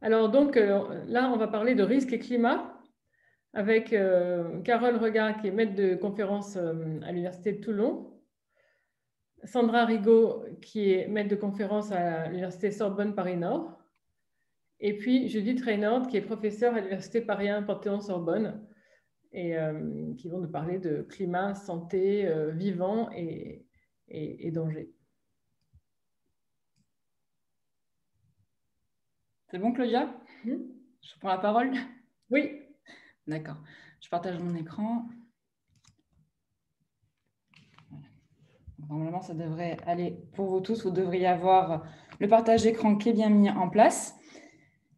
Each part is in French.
Alors donc là, on va parler de risque et climat avec Carole Regat, qui est maître de conférence à l'Université de Toulon, Sandra Rigaud, qui est maître de conférence à l'Université Sorbonne Paris-Nord, et puis Judith Reynaud, qui est professeure à l'Université Paris 1 Panthéon-Sorbonne, et qui vont nous parler de climat, santé, vivant et danger. C'est bon, Claudia? Je prends la parole? Oui. D'accord. Je partage mon écran. Normalement, ça devrait aller pour vous tous. Vous devriez avoir le partage d'écran qui est bien mis en place.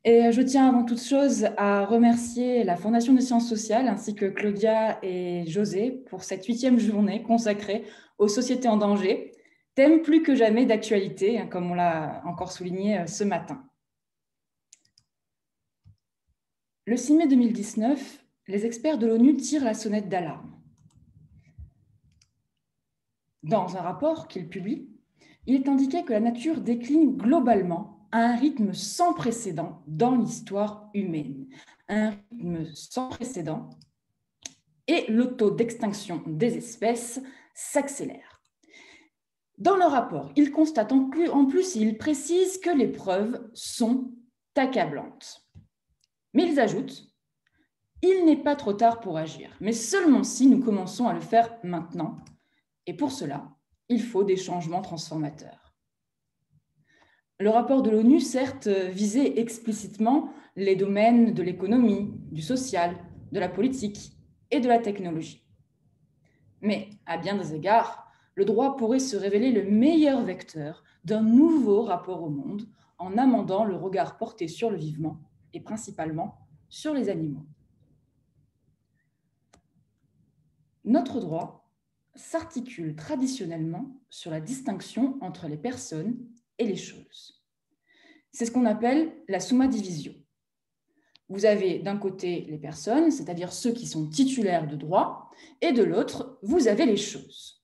Et je tiens avant toute chose à remercier la Fondation des sciences sociales ainsi que Claudia et José pour cette 8e journée consacrée aux sociétés en danger, thème plus que jamais d'actualité, comme on l'a encore souligné ce matin. Le 6 mai 2019, les experts de l'ONU tirent la sonnette d'alarme. Dans un rapport qu'ils publient, il est indiqué que la nature décline globalement à un rythme sans précédent dans l'histoire humaine. Un rythme sans précédent et le taux d'extinction des espèces s'accélère. Dans le rapport, ils constatent en plus, ils précisent que les preuves sont accablantes. Mais ils ajoutent: il n'est pas trop tard pour agir, mais seulement si nous commençons à le faire maintenant. Et pour cela, il faut des changements transformateurs. Le rapport de l'ONU, certes, visait explicitement les domaines de l'économie, du social, de la politique et de la technologie. Mais à bien des égards, le droit pourrait se révéler le meilleur vecteur d'un nouveau rapport au monde en amendant le regard porté sur le vivant et principalement sur les animaux. Notre droit s'articule traditionnellement sur la distinction entre les personnes et les choses. C'est ce qu'on appelle la summa divisio. Vous avez d'un côté les personnes, c'est-à-dire ceux qui sont titulaires de droits, et de l'autre, vous avez les choses.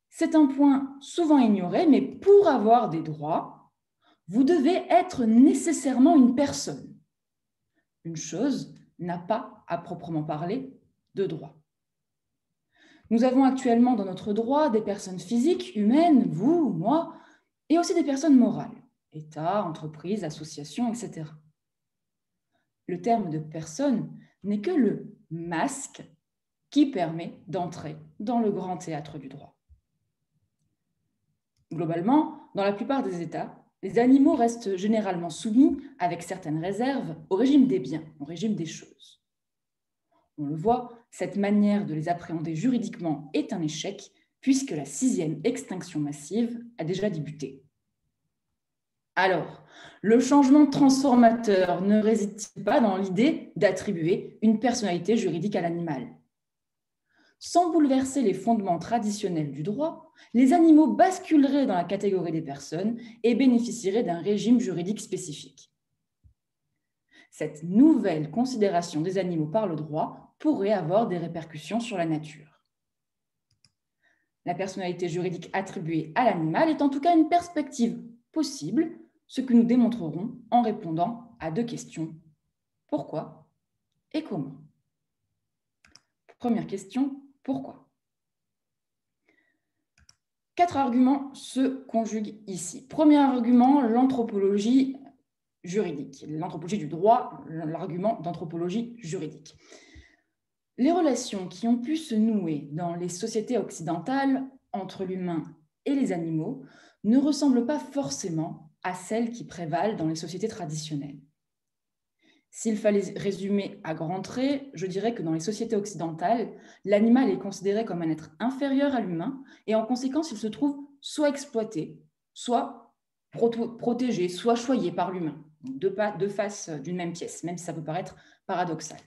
C'est un point souvent ignoré, mais pour avoir des droits, vous devez être nécessairement une personne. Une chose n'a pas, à proprement parler, de droit. Nous avons actuellement dans notre droit des personnes physiques, humaines, vous, moi, et aussi des personnes morales, État, entreprises, associations, etc. Le terme de personne n'est que le masque qui permet d'entrer dans le grand théâtre du droit. Globalement, dans la plupart des États, les animaux restent généralement soumis, avec certaines réserves, au régime des biens, au régime des choses. On le voit, cette manière de les appréhender juridiquement est un échec, puisque la 6e extinction massive a déjà débuté. Alors, le changement transformateur ne réside-t-il pas dans l'idée d'attribuer une personnalité juridique à l'animal? Sans bouleverser les fondements traditionnels du droit, les animaux basculeraient dans la catégorie des personnes et bénéficieraient d'un régime juridique spécifique. Cette nouvelle considération des animaux par le droit pourrait avoir des répercussions sur la nature. La personnalité juridique attribuée à l'animal est en tout cas une perspective possible, ce que nous démontrerons en répondant à 2 questions. Pourquoi et comment? Première question, pourquoi? 4 arguments se conjuguent ici. Premier argument, l'anthropologie juridique, l'anthropologie du droit, l'argument d'anthropologie juridique. Les relations qui ont pu se nouer dans les sociétés occidentales entre l'humain et les animaux ne ressemblent pas forcément à celles qui prévalent dans les sociétés traditionnelles. S'il fallait résumer à grands traits, je dirais que dans les sociétés occidentales, l'animal est considéré comme un être inférieur à l'humain et en conséquence, il se trouve soit exploité, soit protégé, soit choyé par l'humain. Deux faces d'une même pièce, même si ça peut paraître paradoxal.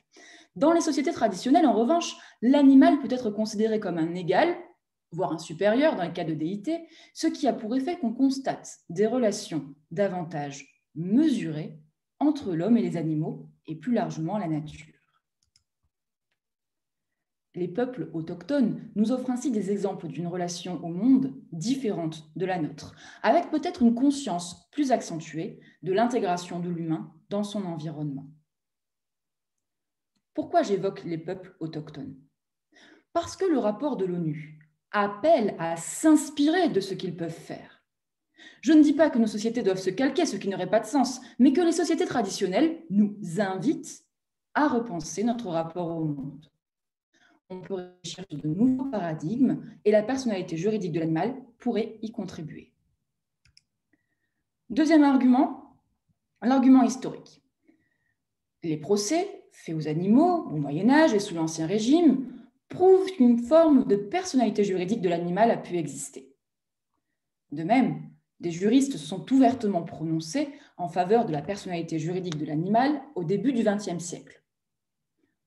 Dans les sociétés traditionnelles, en revanche, l'animal peut être considéré comme un égal, voire un supérieur dans les cas de déité, ce qui a pour effet qu'on constate des relations davantage mesurées entre l'homme et les animaux, et plus largement la nature. Les peuples autochtones nous offrent ainsi des exemples d'une relation au monde différente de la nôtre, avec peut-être une conscience plus accentuée de l'intégration de l'humain dans son environnement. Pourquoi j'évoque les peuples autochtones? Parce que le rapport de l'ONU appelle à s'inspirer de ce qu'ils peuvent faire. Je ne dis pas que nos sociétés doivent se calquer, ce qui n'aurait pas de sens, mais que les sociétés traditionnelles nous invitent à repenser notre rapport au monde. On peut réfléchir sur de nouveaux paradigmes et la personnalité juridique de l'animal pourrait y contribuer. Deuxième argument, l'argument historique. Les procès faits aux animaux au Moyen-Âge et sous l'Ancien Régime prouvent qu'une forme de personnalité juridique de l'animal a pu exister. De même, des juristes se sont ouvertement prononcés en faveur de la personnalité juridique de l'animal au début du XXe siècle.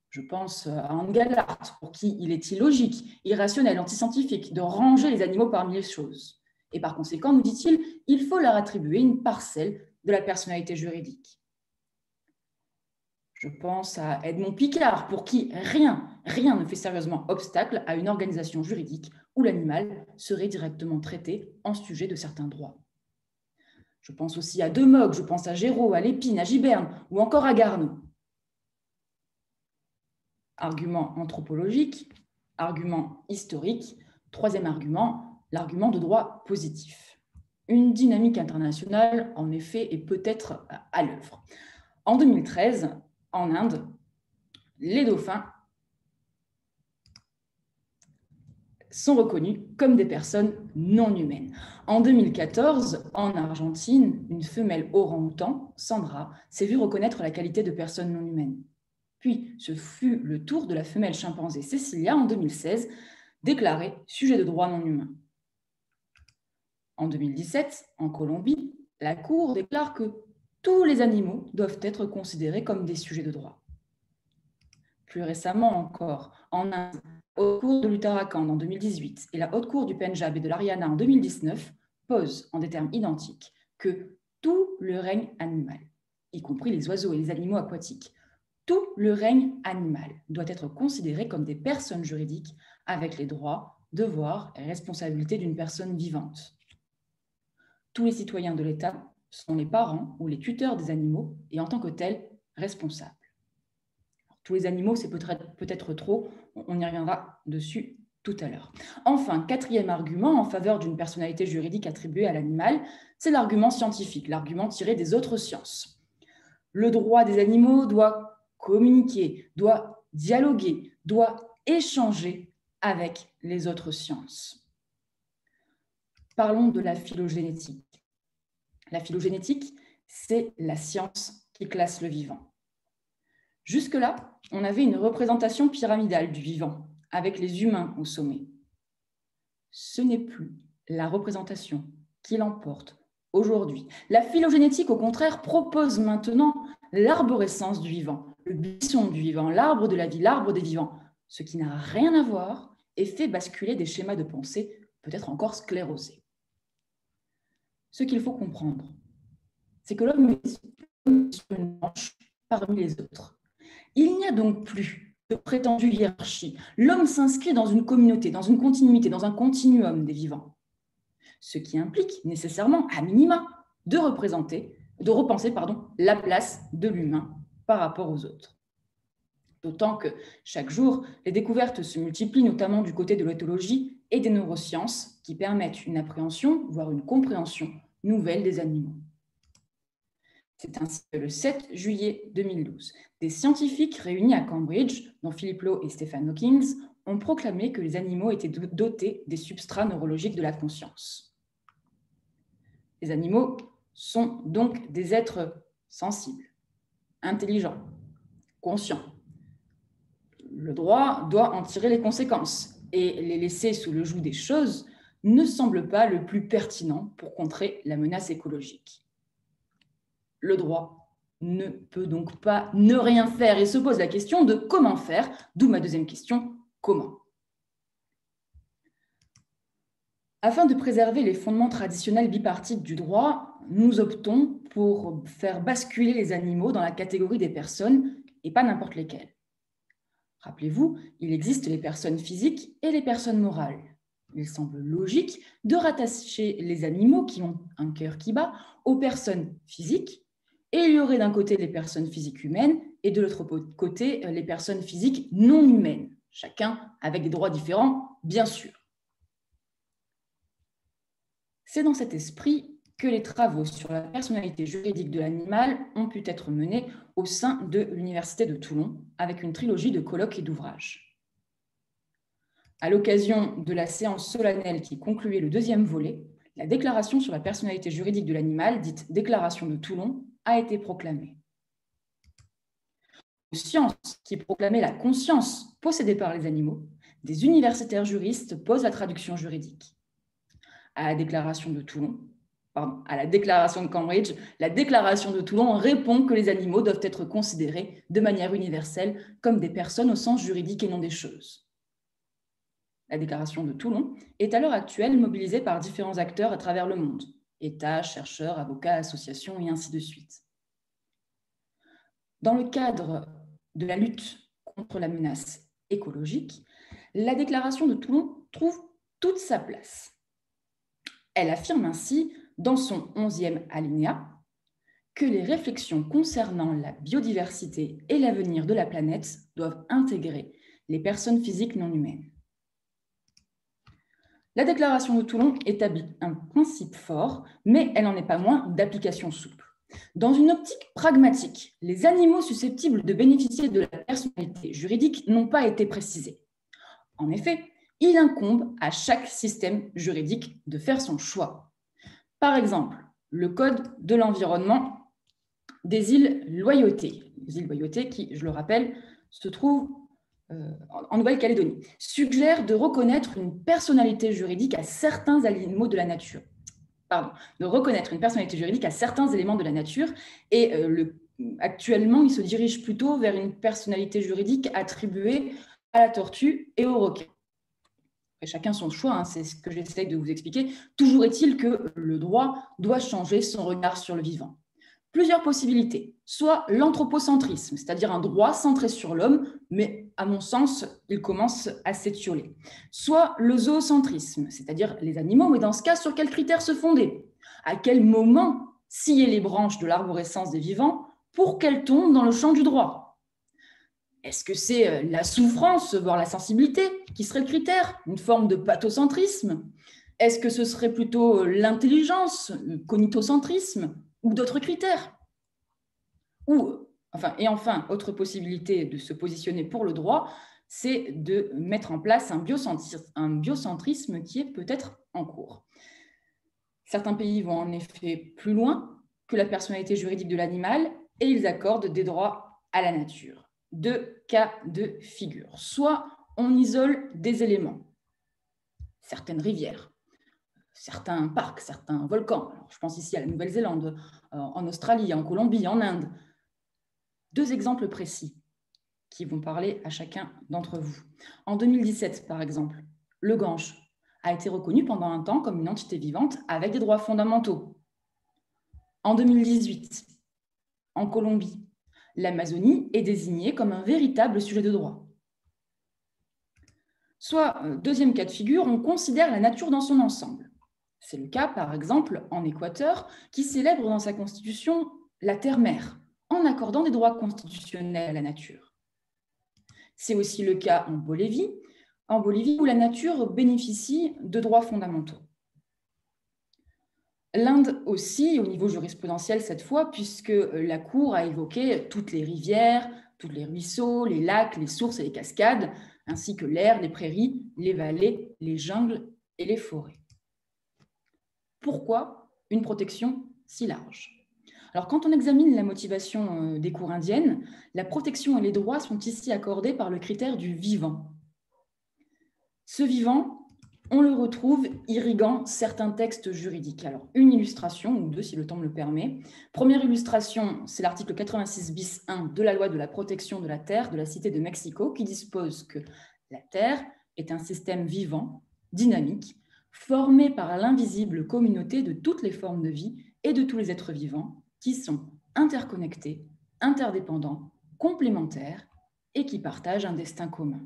Je pense à Engelhardt, pour qui il est illogique, irrationnel, antiscientifique de ranger les animaux parmi les choses. Et par conséquent, nous dit-il, il faut leur attribuer une parcelle de la personnalité juridique. Je pense à Edmond Picard, pour qui rien ne fait sérieusement obstacle à une organisation juridique où l'animal serait directement traité en sujet de certains droits. Je pense aussi à De Moog, je pense à Géraud, à Lépine, à Giberne ou encore à Garneau. Argument anthropologique, argument historique, troisième argument, l'argument de droit positif. Une dynamique internationale, en effet, est peut-être à l'œuvre. En 2013, en Inde, les dauphins sont reconnus comme des personnes non humaines. En 2014, en Argentine, une femelle orang-outan, Sandra, s'est vue reconnaître la qualité de personne non humaine. Puis, ce fut le tour de la femelle chimpanzé Cecilia, en 2016, déclarée sujet de droit non humain. En 2017, en Colombie, la Cour déclare que tous les animaux doivent être considérés comme des sujets de droit. Plus récemment encore, en Inde, la Haute Cour de l'Uttarakhand en 2018 et la Haute Cour du Pendjab et de l'Haryana en 2019 posent en des termes identiques que tout le règne animal, y compris les oiseaux et les animaux aquatiques, tout le règne animal doit être considéré comme des personnes juridiques avec les droits, devoirs et responsabilités d'une personne vivante. Tous les citoyens de l'État sont les parents ou les tuteurs des animaux et en tant que tels responsables. Tous les animaux, c'est peut-être trop, on y reviendra dessus tout à l'heure. Enfin, quatrième argument en faveur d'une personnalité juridique attribuée à l'animal, c'est l'argument scientifique, l'argument tiré des autres sciences. Le droit des animaux doit communiquer, doit dialoguer, doit échanger avec les autres sciences. Parlons de la phylogénétique. La phylogénétique, c'est la science qui classe le vivant. Jusque-là, on avait une représentation pyramidale du vivant, avec les humains au sommet. Ce n'est plus la représentation qui l'emporte aujourd'hui. La phylogénétique, au contraire, propose maintenant l'arborescence du vivant, le buisson du vivant, l'arbre de la vie, l'arbre des vivants, ce qui n'a rien à voir et fait basculer des schémas de pensée peut-être encore sclérosés. Ce qu'il faut comprendre, c'est que l'homme est sur une branche parmi les autres. Il n'y a donc plus de prétendue hiérarchie. L'homme s'inscrit dans une communauté, dans une continuité, dans un continuum des vivants. Ce qui implique nécessairement, à minima, de repenser la place de l'humain par rapport aux autres. D'autant que chaque jour, les découvertes se multiplient, notamment du côté de l'éthologie et des neurosciences, qui permettent une appréhension, voire une compréhension nouvelle des animaux. C'est ainsi que le 7 juillet 2012, des scientifiques réunis à Cambridge, dont Philip Lowe et Stephen Hawking, ont proclamé que les animaux étaient dotés des substrats neurologiques de la conscience. Les animaux sont donc des êtres sensibles, intelligents, conscients. Le droit doit en tirer les conséquences et les laisser sous le joug des choses ne semble pas le plus pertinent pour contrer la menace écologique. Le droit ne peut donc pas ne rien faire et se pose la question de comment faire, d'où ma deuxième question, comment ? Afin de préserver les fondements traditionnels bipartites du droit, nous optons pour faire basculer les animaux dans la catégorie des personnes et pas n'importe lesquelles. Rappelez-vous, il existe les personnes physiques et les personnes morales. il semble logique de rattacher les animaux qui ont un cœur qui bat aux personnes physiques, et il y aurait d'un côté les personnes physiques humaines et de l'autre côté les personnes physiques non humaines, chacun avec des droits différents, bien sûr. C'est dans cet esprit que les travaux sur la personnalité juridique de l'animal ont pu être menés au sein de l'Université de Toulon, avec une trilogie de colloques et d'ouvrages. À l'occasion de la séance solennelle qui concluait le deuxième volet, la déclaration sur la personnalité juridique de l'animal, dite Déclaration de Toulon, a été proclamée. Aux sciences qui proclamaient la conscience possédée par les animaux, des universitaires juristes posent la traduction juridique. À la déclaration de Toulon, à la déclaration de Cambridge, la déclaration de Toulon répond que les animaux doivent être considérés de manière universelle comme des personnes au sens juridique et non des choses. La déclaration de Toulon est à l'heure actuelle mobilisée par différents acteurs à travers le monde, États, chercheurs, avocats, associations et ainsi de suite. Dans le cadre de la lutte contre la menace écologique, la déclaration de Toulon trouve toute sa place. Elle affirme ainsi, dans son 11e alinéa, que les réflexions concernant la biodiversité et l'avenir de la planète doivent intégrer les personnes physiques non humaines. La déclaration de Toulon établit un principe fort, mais elle n'en est pas moins d'application souple. Dans une optique pragmatique, les animaux susceptibles de bénéficier de la personnalité juridique n'ont pas été précisés. En effet, il incombe à chaque système juridique de faire son choix. Par exemple, le Code de l'environnement des îles Loyauté. Les îles Loyauté qui, je le rappelle, se trouvent en Nouvelle-Calédonie, suggère de reconnaître une personnalité juridique à certains animaux de la nature. De reconnaître une personnalité juridique à certains éléments de la nature. Et actuellement, il se dirige plutôt vers une personnalité juridique attribuée à la tortue et au requin. Et chacun son choix, hein, c'est ce que j'essaie de vous expliquer. Toujours est-il que le droit doit changer son regard sur le vivant. Plusieurs possibilités. Soit l'anthropocentrisme, c'est-à-dire un droit centré sur l'homme, mais à mon sens, il commence à s'étioler. Soit le zoocentrisme, c'est-à-dire les animaux, mais dans ce cas, sur quels critères se fonder? À quel moment scier les branches de l'arborescence des vivants pour qu'elles tombent dans le champ du droit? Est-ce que c'est la souffrance, voire la sensibilité, qui serait le critère? Une forme de pathocentrisme? Est-ce que ce serait plutôt l'intelligence, le cognitocentrisme, ou d'autres critères? Et enfin, autre possibilité de se positionner pour le droit, c'est de mettre en place un biocentrisme qui est peut-être en cours. Certains pays vont en effet plus loin que la personnalité juridique de l'animal et ils accordent des droits à la nature. Deux cas de figure. Soit on isole des éléments, certaines rivières, certains parcs, certains volcans. Alors, je pense ici à la Nouvelle-Zélande, en Australie, en Colombie, en Inde. Deux exemples précis qui vont parler à chacun d'entre vous. En 2017, par exemple, le Gange a été reconnu pendant un temps comme une entité vivante avec des droits fondamentaux. En 2018, en Colombie, l'Amazonie est désignée comme un véritable sujet de droit. Soit, deuxième cas de figure, on considère la nature dans son ensemble. C'est le cas, par exemple, en Équateur, qui célèbre dans sa constitution la terre-mère, en accordant des droits constitutionnels à la nature. C'est aussi le cas en Bolivie où la nature bénéficie de droits fondamentaux. L'Inde aussi, au niveau jurisprudentiel cette fois, puisque la Cour a évoqué toutes les rivières, tous les ruisseaux, les lacs, les sources et les cascades, ainsi que l'air, les prairies, les vallées, les jungles et les forêts. Pourquoi une protection si large? Alors, quand on examine la motivation des cours indiennes, la protection et les droits sont ici accordés par le critère du vivant. Ce vivant, on le retrouve irriguant certains textes juridiques. Alors, une illustration, ou deux si le temps me le permet. Première illustration, c'est l'article 86 bis 1 de la loi de la protection de la terre de la Cité de Mexico qui dispose que la terre est un système vivant, dynamique, formé par l'invisible communauté de toutes les formes de vie et de tous les êtres vivants qui sont interconnectés, interdépendants, complémentaires et qui partagent un destin commun.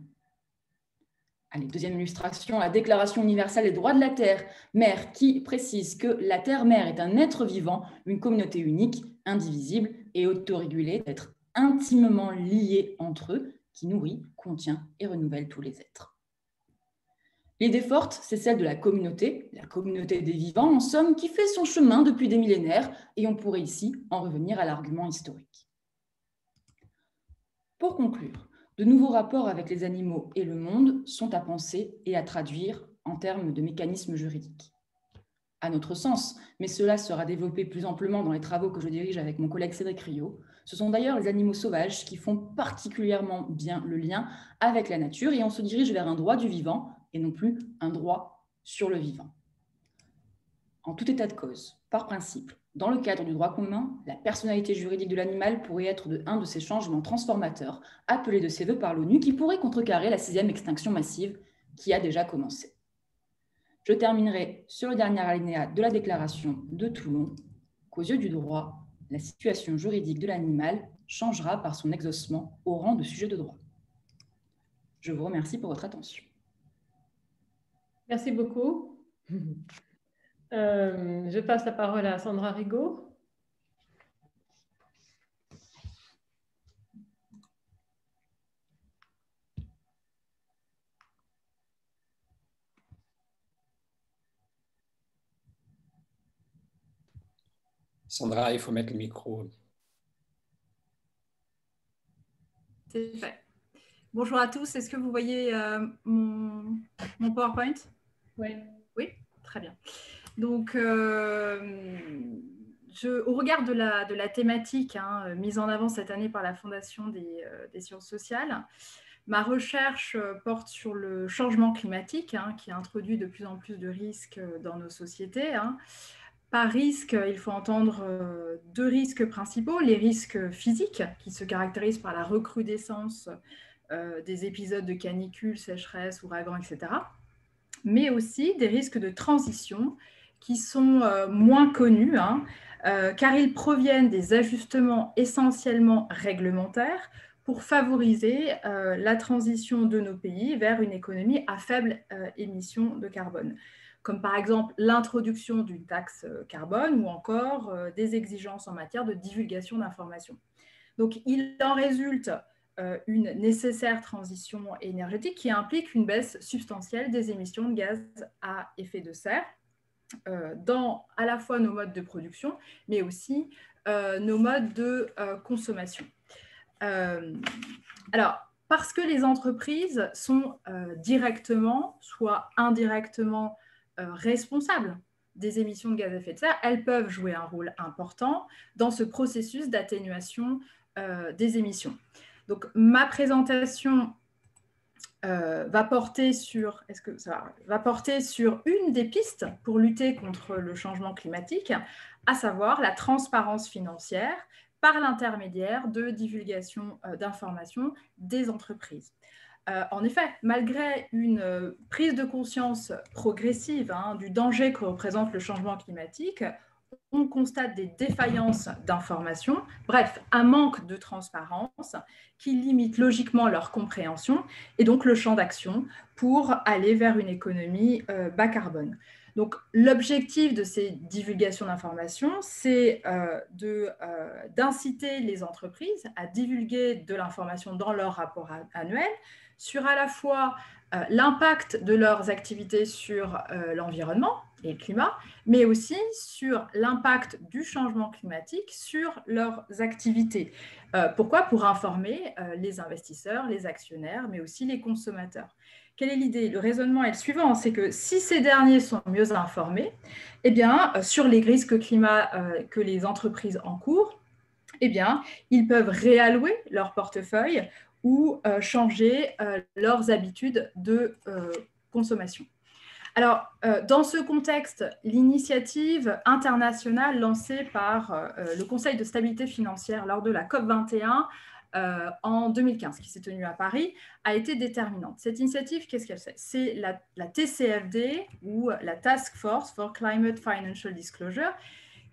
Allez, deuxième illustration, la Déclaration universelle des droits de la Terre-Mère qui précise que la Terre-Mère est un être vivant, une communauté unique, indivisible et autorégulée, d'être intimement liés entre eux, qui nourrit, contient et renouvelle tous les êtres. L'idée forte, c'est celle de la communauté des vivants, en somme, qui fait son chemin depuis des millénaires, et on pourrait ici en revenir à l'argument historique. Pour conclure, de nouveaux rapports avec les animaux et le monde sont à penser et à traduire en termes de mécanismes juridiques. À notre sens, mais cela sera développé plus amplement dans les travaux que je dirige avec mon collègue Cédric Riot, ce sont d'ailleurs les animaux sauvages qui font particulièrement bien le lien avec la nature et on se dirige vers un droit du vivant et non plus un droit sur le vivant. En tout état de cause, par principe, dans le cadre du droit commun, la personnalité juridique de l'animal pourrait être un de ces changements transformateurs appelés de ses voeux par l'ONU qui pourrait contrecarrer la 6e extinction massive qui a déjà commencé. Je terminerai sur le dernier alinéa de la déclaration de Toulon, qu'aux yeux du droit, la situation juridique de l'animal changera par son exaucement au rang de sujet de droit. Je vous remercie pour votre attention. Merci beaucoup. Je passe la parole à Sandra Rigaud. Sandra, il faut mettre le micro. C'est fait. Bonjour à tous. Est-ce que vous voyez mon PowerPoint? Oui. Oui, très bien. Donc, au regard de la thématique mise en avant cette année par la Fondation des sciences sociales, ma recherche porte sur le changement climatique qui introduit de plus en plus de risques dans nos sociétés. Par risque, il faut entendre deux risques principaux. Les risques physiques, qui se caractérisent par la recrudescence des épisodes de canicule, sécheresse, ouragan, etc. Mais aussi des risques de transition qui sont moins connus, car ils proviennent des ajustements essentiellement réglementaires pour favoriser la transition de nos pays vers une économie à faible émission de carbone, comme par exemple l'introduction d'une taxe carbone ou encore des exigences en matière de divulgation d'informations. Donc, il en résulte une nécessaire transition énergétique qui implique une baisse substantielle des émissions de gaz à effet de serre dans à la fois nos modes de production, mais aussi nos modes de consommation. Alors, parce que les entreprises sont directement, soit indirectement responsables des émissions de gaz à effet de serre, elles peuvent jouer un rôle important dans ce processus d'atténuation des émissions. Donc, ma présentation va porter sur une des pistes pour lutter contre le changement climatique, à savoir la transparence financière par l'intermédiaire de divulgation d'informations des entreprises. En effet, malgré une prise de conscience progressive du danger que représente le changement climatique, on constate des défaillances d'information, bref, un manque de transparence qui limite logiquement leur compréhension et donc le champ d'action pour aller vers une économie bas carbone. Donc, l'objectif de ces divulgations d'informations, c'est d'inciter les entreprises à divulguer de l'information dans leur rapport annuel sur à la fois l'impact de leurs activités sur l'environnement et le climat, mais aussi sur l'impact du changement climatique sur leurs activités. Pourquoi? Pour informer les investisseurs, les actionnaires, mais aussi les consommateurs. Quelle est l'idée? Le raisonnement est le suivant, c'est que si ces derniers sont mieux informés, eh bien, sur les risques climat que les entreprises encourent, eh bien, ils peuvent réallouer leur portefeuille ou changer leurs habitudes de consommation. Alors, dans ce contexte, l'initiative internationale lancée par le Conseil de stabilité financière lors de la COP21 en 2015, qui s'est tenue à Paris, a été déterminante. Cette initiative, qu'est-ce qu'elle fait? C'est la TCFD, ou la Task Force for Climate Financial Disclosure,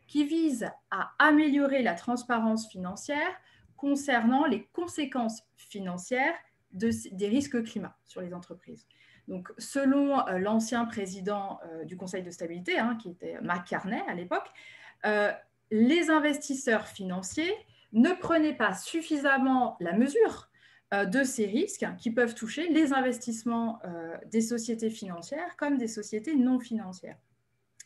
qui vise à améliorer la transparence financière concernant les conséquences financières des risques climat sur les entreprises. Donc, selon l'ancien président du Conseil de stabilité, qui était McCartney à l'époque, les investisseurs financiers ne prenaient pas suffisamment la mesure de ces risques qui peuvent toucher les investissements des sociétés financières comme des sociétés non financières.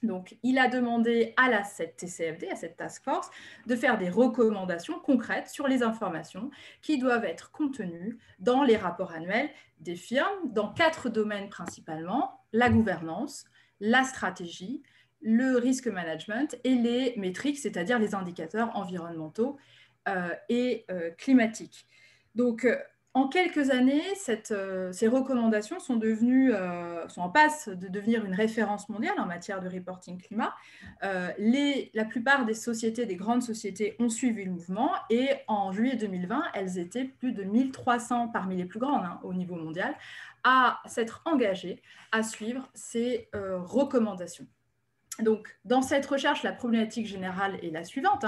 Donc, il a demandé à cette TCFD, à cette task force, de faire des recommandations concrètes sur les informations qui doivent être contenues dans les rapports annuels des firmes, dans 4 domaines principalement: la gouvernance, la stratégie, le risk management et les métriques, c'est-à-dire les indicateurs environnementaux et climatiques. Donc, en quelques années, ces recommandations sont en passe de devenir une référence mondiale en matière de reporting climat. La plupart des sociétés, des grandes sociétés, ont suivi le mouvement et en juillet 2020, elles étaient plus de 1300 parmi les plus grandes au niveau mondial à s'être engagées à suivre ces recommandations. Donc, dans cette recherche, la problématique générale est la suivante,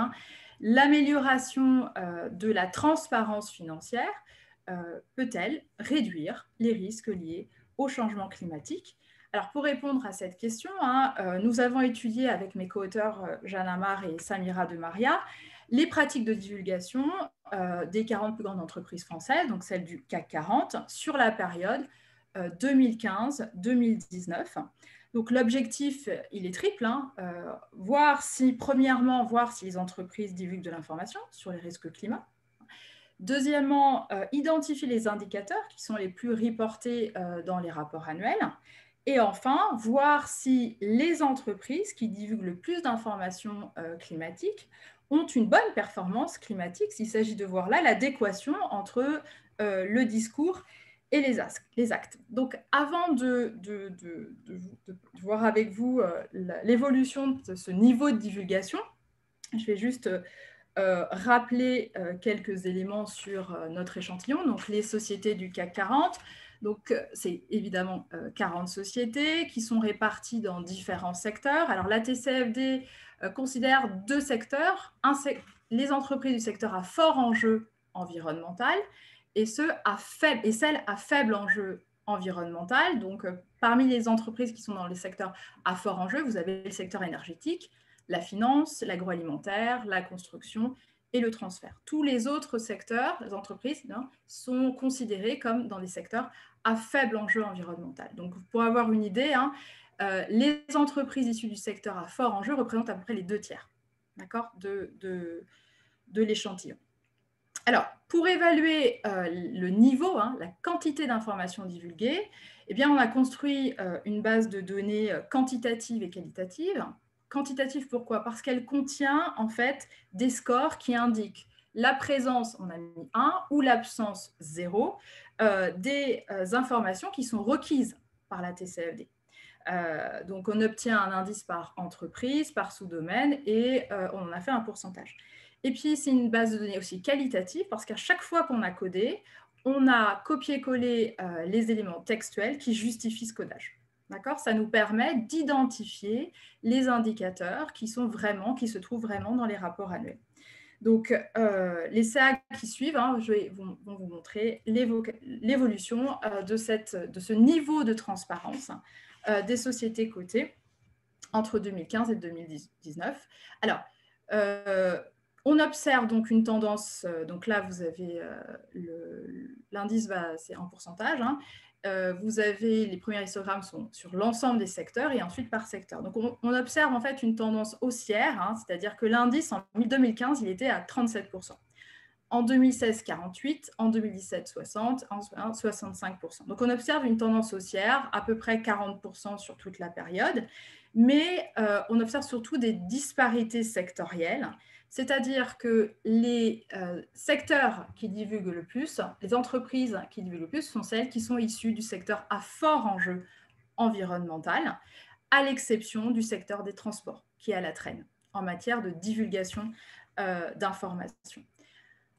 l'amélioration de la transparence financière peut-elle réduire les risques liés au changement climatique? Alors, pour répondre à cette question, nous avons étudié avec mes co-auteurs Jeanne Amar et Samira Demaria les pratiques de divulgation des 40 plus grandes entreprises françaises, donc celles du CAC 40, sur la période 2015-2019. Donc, l'objectif, il est triple, premièrement, voir si les entreprises divulguent de l'information sur les risques climat. Deuxièmement, identifier les indicateurs qui sont les plus reportés dans les rapports annuels. Et enfin, voir si les entreprises qui divulguent le plus d'informations climatiques ont une bonne performance climatique, s'il s'agit de voir là l'adéquation entre le discours et les actes. Donc, avant de voir avec vous l'évolution de ce niveau de divulgation, je vais juste rappeler quelques éléments sur notre échantillon. Donc, les sociétés du CAC 40, donc c'est évidemment 40 sociétés qui sont réparties dans différents secteurs. Alors, la TCFD considère 2 secteurs, les entreprises du secteur à fort enjeu environnemental et celles à faible enjeu environnemental. Donc, parmi les entreprises qui sont dans les secteurs à fort enjeu, vous avez le secteur énergétique, la finance, l'agroalimentaire, la construction et le transfert. Tous les autres secteurs, les entreprises, sont considérés comme dans des secteurs à faible enjeu environnemental. Donc, pour avoir une idée, les entreprises issues du secteur à fort enjeu représentent à peu près les 2 tiers, d'accord, de l'échantillon. Alors, pour évaluer le niveau, la quantité d'informations divulguées, eh bien, on a construit une base de données quantitative et qualitative. Quantitative, pourquoi? Parce qu'elle contient en fait des scores qui indiquent la présence, on a mis 1, ou l'absence 0, des informations qui sont requises par la TCFD. Donc, on obtient un indice par entreprise, par sous-domaine, et on en a fait un pourcentage. Et puis, c'est une base de données aussi qualitative, parce qu'à chaque fois qu'on a codé, on a copié-collé les éléments textuels qui justifient ce codage. D'accord? Ça nous permet d'identifier les indicateurs qui se trouvent vraiment dans les rapports annuels. Donc, les slides qui suivent, vont vous montrer l'évolution de ce niveau de transparence des sociétés cotées entre 2015 et 2019. Alors, on observe donc une tendance, donc là vous avez l'indice, c'est en pourcentage, vous avez les premiers histogrammes sont sur l'ensemble des secteurs et ensuite par secteur. Donc on observe en fait une tendance haussière, c'est-à-dire que l'indice en 2015 il était à 37%. En 2016, 48%, en 2017, 60%, en 65%. Donc, on observe une tendance haussière, à peu près 40% sur toute la période, mais on observe surtout des disparités sectorielles, c'est-à-dire que les secteurs qui divulguent le plus, les entreprises qui divulguent le plus sont celles qui sont issues du secteur à fort enjeu environnemental, à l'exception du secteur des transports, qui est à la traîne en matière de divulgation d'informations.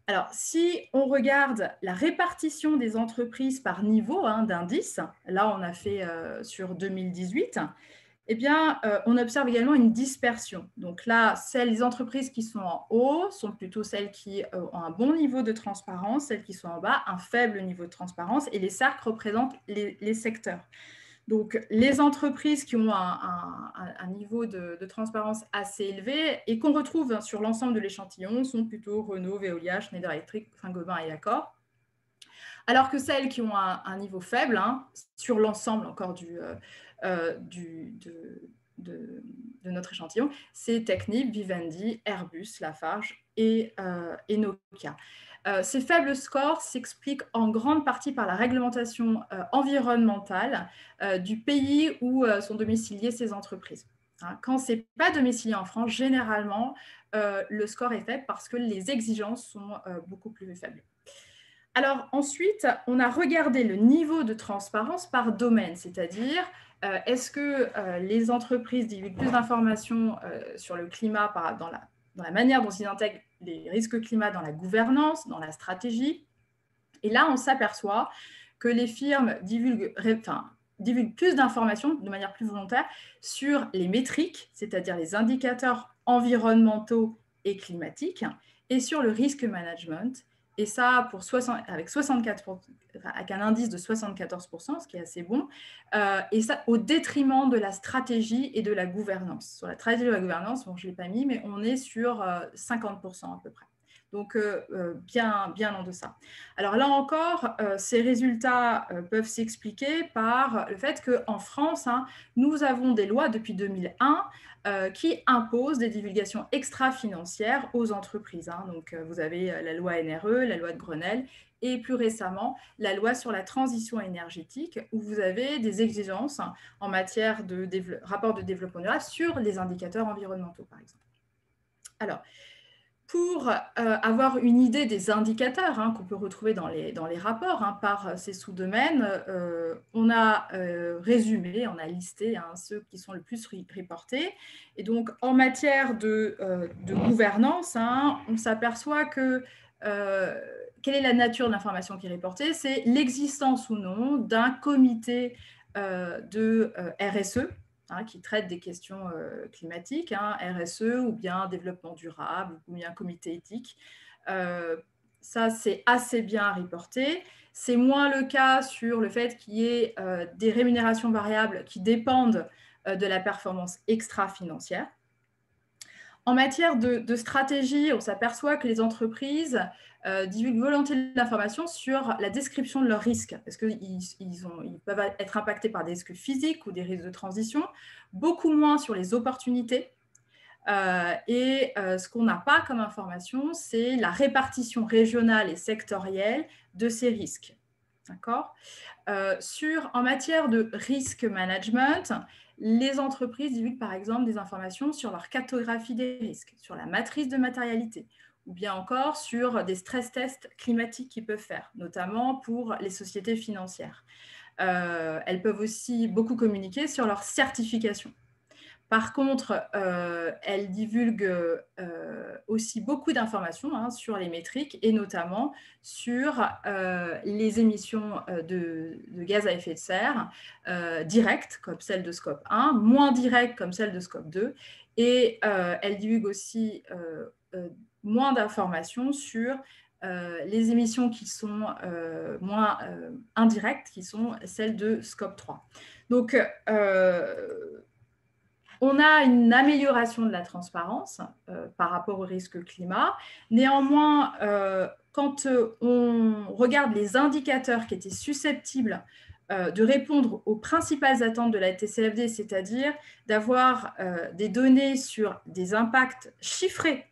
Alors, si on regarde la répartition des entreprises par niveau d'indice, là on a fait sur 2018, eh bien, on observe également une dispersion. Donc là, les entreprises qui sont en haut sont plutôt celles qui ont un bon niveau de transparence, celles qui sont en bas, un faible niveau de transparence, et les cercles représentent les secteurs. Donc, les entreprises qui ont un niveau de transparence assez élevé et qu'on retrouve sur l'ensemble de l'échantillon sont plutôt Renault, Veolia, Schneider Electric, Saint-Gobain et Accor. Alors que celles qui ont un niveau faible, hein, sur l'ensemble encore de notre échantillon, c'est Technip, Vivendi, Airbus, Lafarge et Nokia. Ces faibles scores s'expliquent en grande partie par la réglementation environnementale du pays où sont domiciliées ces entreprises. Hein, quand ce n'est pas domicilié en France, généralement, le score est faible parce que les exigences sont beaucoup plus faibles. Alors ensuite, on a regardé le niveau de transparence par domaine, c'est-à-dire est-ce que les entreprises divulguent plus d'informations sur le climat dans la manière dont ils intègrent les risques climat dans la gouvernance, dans la stratégie. Et là, on s'aperçoit que les firmes divulguent plus d'informations de manière plus volontaire sur les métriques, c'est-à-dire les indicateurs environnementaux et climatiques, et sur le risque management. Et ça, avec un indice de 74%, ce qui est assez bon, et ça au détriment de la stratégie et de la gouvernance. Sur la stratégie et la gouvernance, bon, je ne l'ai pas mis, mais on est sur 50% à peu près. Donc, bien en deçà. Alors là encore, ces résultats peuvent s'expliquer par le fait qu'en France, hein, nous avons des lois depuis 2001 qui imposent des divulgations extra-financières aux entreprises. Hein. Donc, vous avez la loi NRE, la loi de Grenelle, et plus récemment, la loi sur la transition énergétique, où vous avez des exigences en matière de rapport de développement durable sur les indicateurs environnementaux, par exemple. Alors, pour avoir une idée des indicateurs hein, qu'on peut retrouver dans les rapports hein, par ces sous-domaines, on a résumé, on a listé hein, ceux qui sont le plus reportés. Et donc, en matière de gouvernance, hein, on s'aperçoit que quelle est la nature de l'information qui est reportée? C'est l'existence ou non d'un comité de RSE, hein, qui traite des questions climatiques, hein, RSE ou bien développement durable ou bien comité éthique. Ça, c'est assez bien reporté. C'est moins le cas sur le fait qu'il y ait des rémunérations variables qui dépendent de la performance extra-financière. En matière de stratégie, on s'aperçoit que les entreprises divulguent volontiers l'information sur la description de leurs risques, parce qu'ils peuvent être impactés par des risques physiques ou des risques de transition, beaucoup moins sur les opportunités. Ce qu'on n'a pas comme information, c'est la répartition régionale et sectorielle de ces risques. D'accord ? En matière de risk management, les entreprises divulguent par exemple des informations sur leur cartographie des risques, sur la matrice de matérialité, ou bien encore sur des stress tests climatiques qu'ils peuvent faire, notamment pour les sociétés financières. Elles peuvent aussi beaucoup communiquer sur leur certification. Par contre, elles divulguent aussi beaucoup d'informations hein, sur les métriques et notamment sur les émissions de gaz à effet de serre directes, comme celle de Scope 1, moins directes, comme celle de Scope 2. Et elles divulguent aussi moins d'informations sur les émissions qui sont moins indirectes, qui sont celles de Scope 3. Donc, on a une amélioration de la transparence par rapport au risque climat. Néanmoins, quand on regarde les indicateurs qui étaient susceptibles de répondre aux principales attentes de la TCFD, c'est-à-dire d'avoir des données sur des impacts chiffrés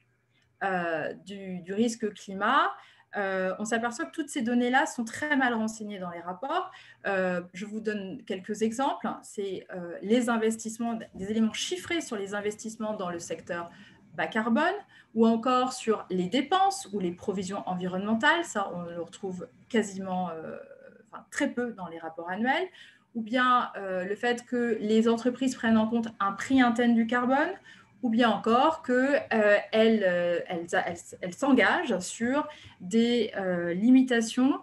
du risque climat, on s'aperçoit que toutes ces données-là sont très mal renseignées dans les rapports. Je vous donne quelques exemples. C'est les investissements, des éléments chiffrés sur les investissements dans le secteur bas carbone, ou encore sur les dépenses ou les provisions environnementales. Ça, on le retrouve quasiment, très peu dans les rapports annuels. Ou bien le fait que les entreprises prennent en compte un prix interne du carbone, ou bien encore qu'elles s'engagent sur des limitations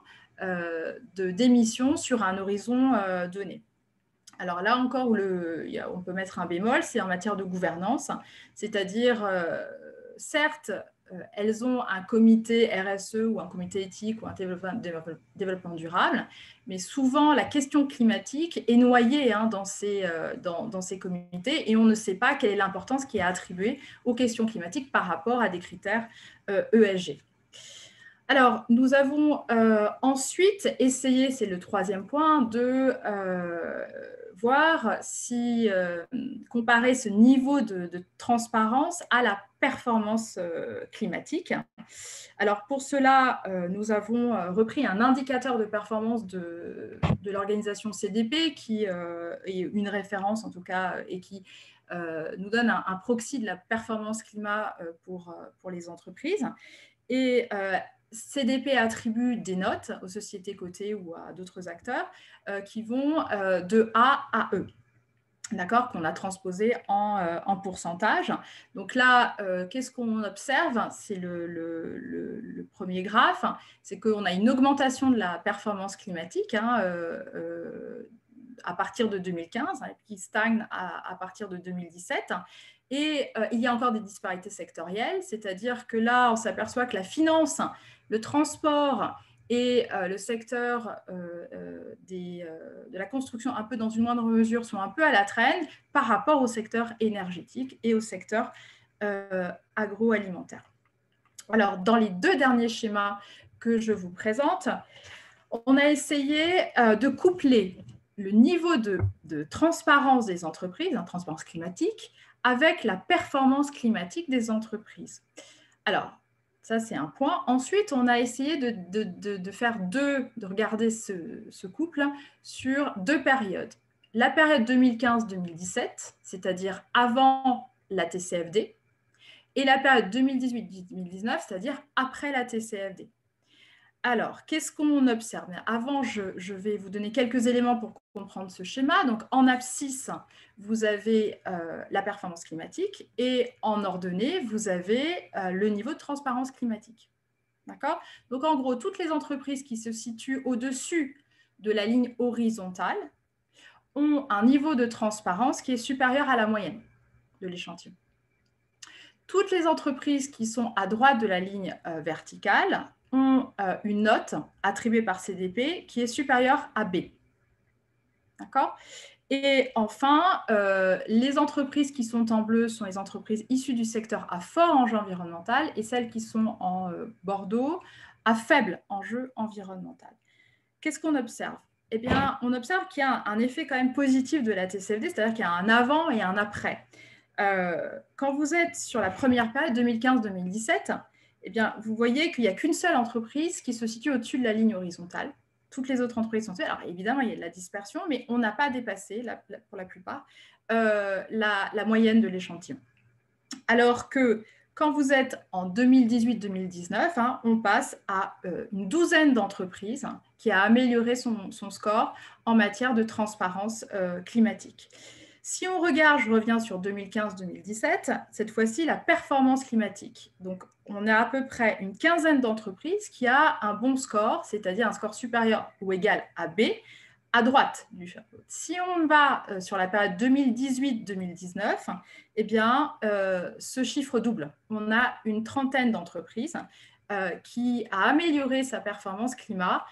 d'émissions sur un horizon donné. Alors là encore, on peut mettre un bémol, c'est en matière de gouvernance, c'est-à-dire, certes, elles ont un comité RSE ou un comité éthique ou un développement durable, mais souvent la question climatique est noyée dans ces comités et on ne sait pas quelle est l'importance qui est attribuée aux questions climatiques par rapport à des critères ESG. Alors, nous avons ensuite essayé, c'est le troisième point, de voir si comparer ce niveau de transparence à la performance climatique. Alors, pour cela, nous avons repris un indicateur de performance de l'organisation CDP, qui est une référence en tout cas, et qui nous donne un proxy de la performance climat pour les entreprises. Et CDP attribue des notes aux sociétés cotées ou à d'autres acteurs qui vont de A à E, d'accord, qu'on a transposé en pourcentage. Donc là, qu'est-ce qu'on observe? C'est le premier graphe, c'est qu'on a une augmentation de la performance climatique à partir de 2015, qui stagne à partir de 2017. Et il y a encore des disparités sectorielles, c'est-à-dire que là, on s'aperçoit que la finance, le transport et le secteur de la construction, un peu dans une moindre mesure, sont un peu à la traîne par rapport au secteur énergétique et au secteur agroalimentaire. Alors, dans les deux derniers schémas que je vous présente, on a essayé de coupler le niveau de transparence des entreprises, transparence climatique, avec la performance climatique des entreprises. Alors, ça, c'est un point. Ensuite, on a essayé de regarder ce couple sur deux périodes. La période 2015-2017, c'est-à-dire avant la TCFD, et la période 2018-2019, c'est-à-dire après la TCFD. Alors, qu'est-ce qu'on observe? Avant, je vais vous donner quelques éléments pour comprendre ce schéma. Donc, en abscisse, vous avez la performance climatique et en ordonnée, vous avez le niveau de transparence climatique. D'accord? Donc, en gros, toutes les entreprises qui se situent au-dessus de la ligne horizontale ont un niveau de transparence qui est supérieur à la moyenne de l'échantillon. Toutes les entreprises qui sont à droite de la ligne verticale ont une note attribuée par CDP qui est supérieure à B. D'accord? Et enfin, les entreprises qui sont en bleu sont les entreprises issues du secteur à fort enjeu environnemental et celles qui sont en bordeaux à faible enjeu environnemental. Qu'est-ce qu'on observe? Eh bien, on observe qu'il y a un effet quand même positif de la TCFD, c'est-à-dire qu'il y a un avant et un après. Quand vous êtes sur la première période, 2015-2017, eh bien, vous voyez qu'il n'y a qu'une seule entreprise qui se situe au-dessus de la ligne horizontale. Toutes les autres entreprises sont... Alors, évidemment, il y a de la dispersion, mais on n'a pas dépassé, pour la plupart, la moyenne de l'échantillon. Alors que quand vous êtes en 2018-2019, on passe à une douzaine d'entreprises qui a amélioré son score en matière de transparence climatique. Si on regarde, je reviens sur 2015-2017, cette fois-ci, la performance climatique. Donc, on a à peu près une quinzaine d'entreprises qui a un bon score, c'est-à-dire un score supérieur ou égal à B, à droite du chapeau. Si on va sur la période 2018-2019, eh bien, ce chiffre double. On a une trentaine d'entreprises qui a amélioré sa performance climat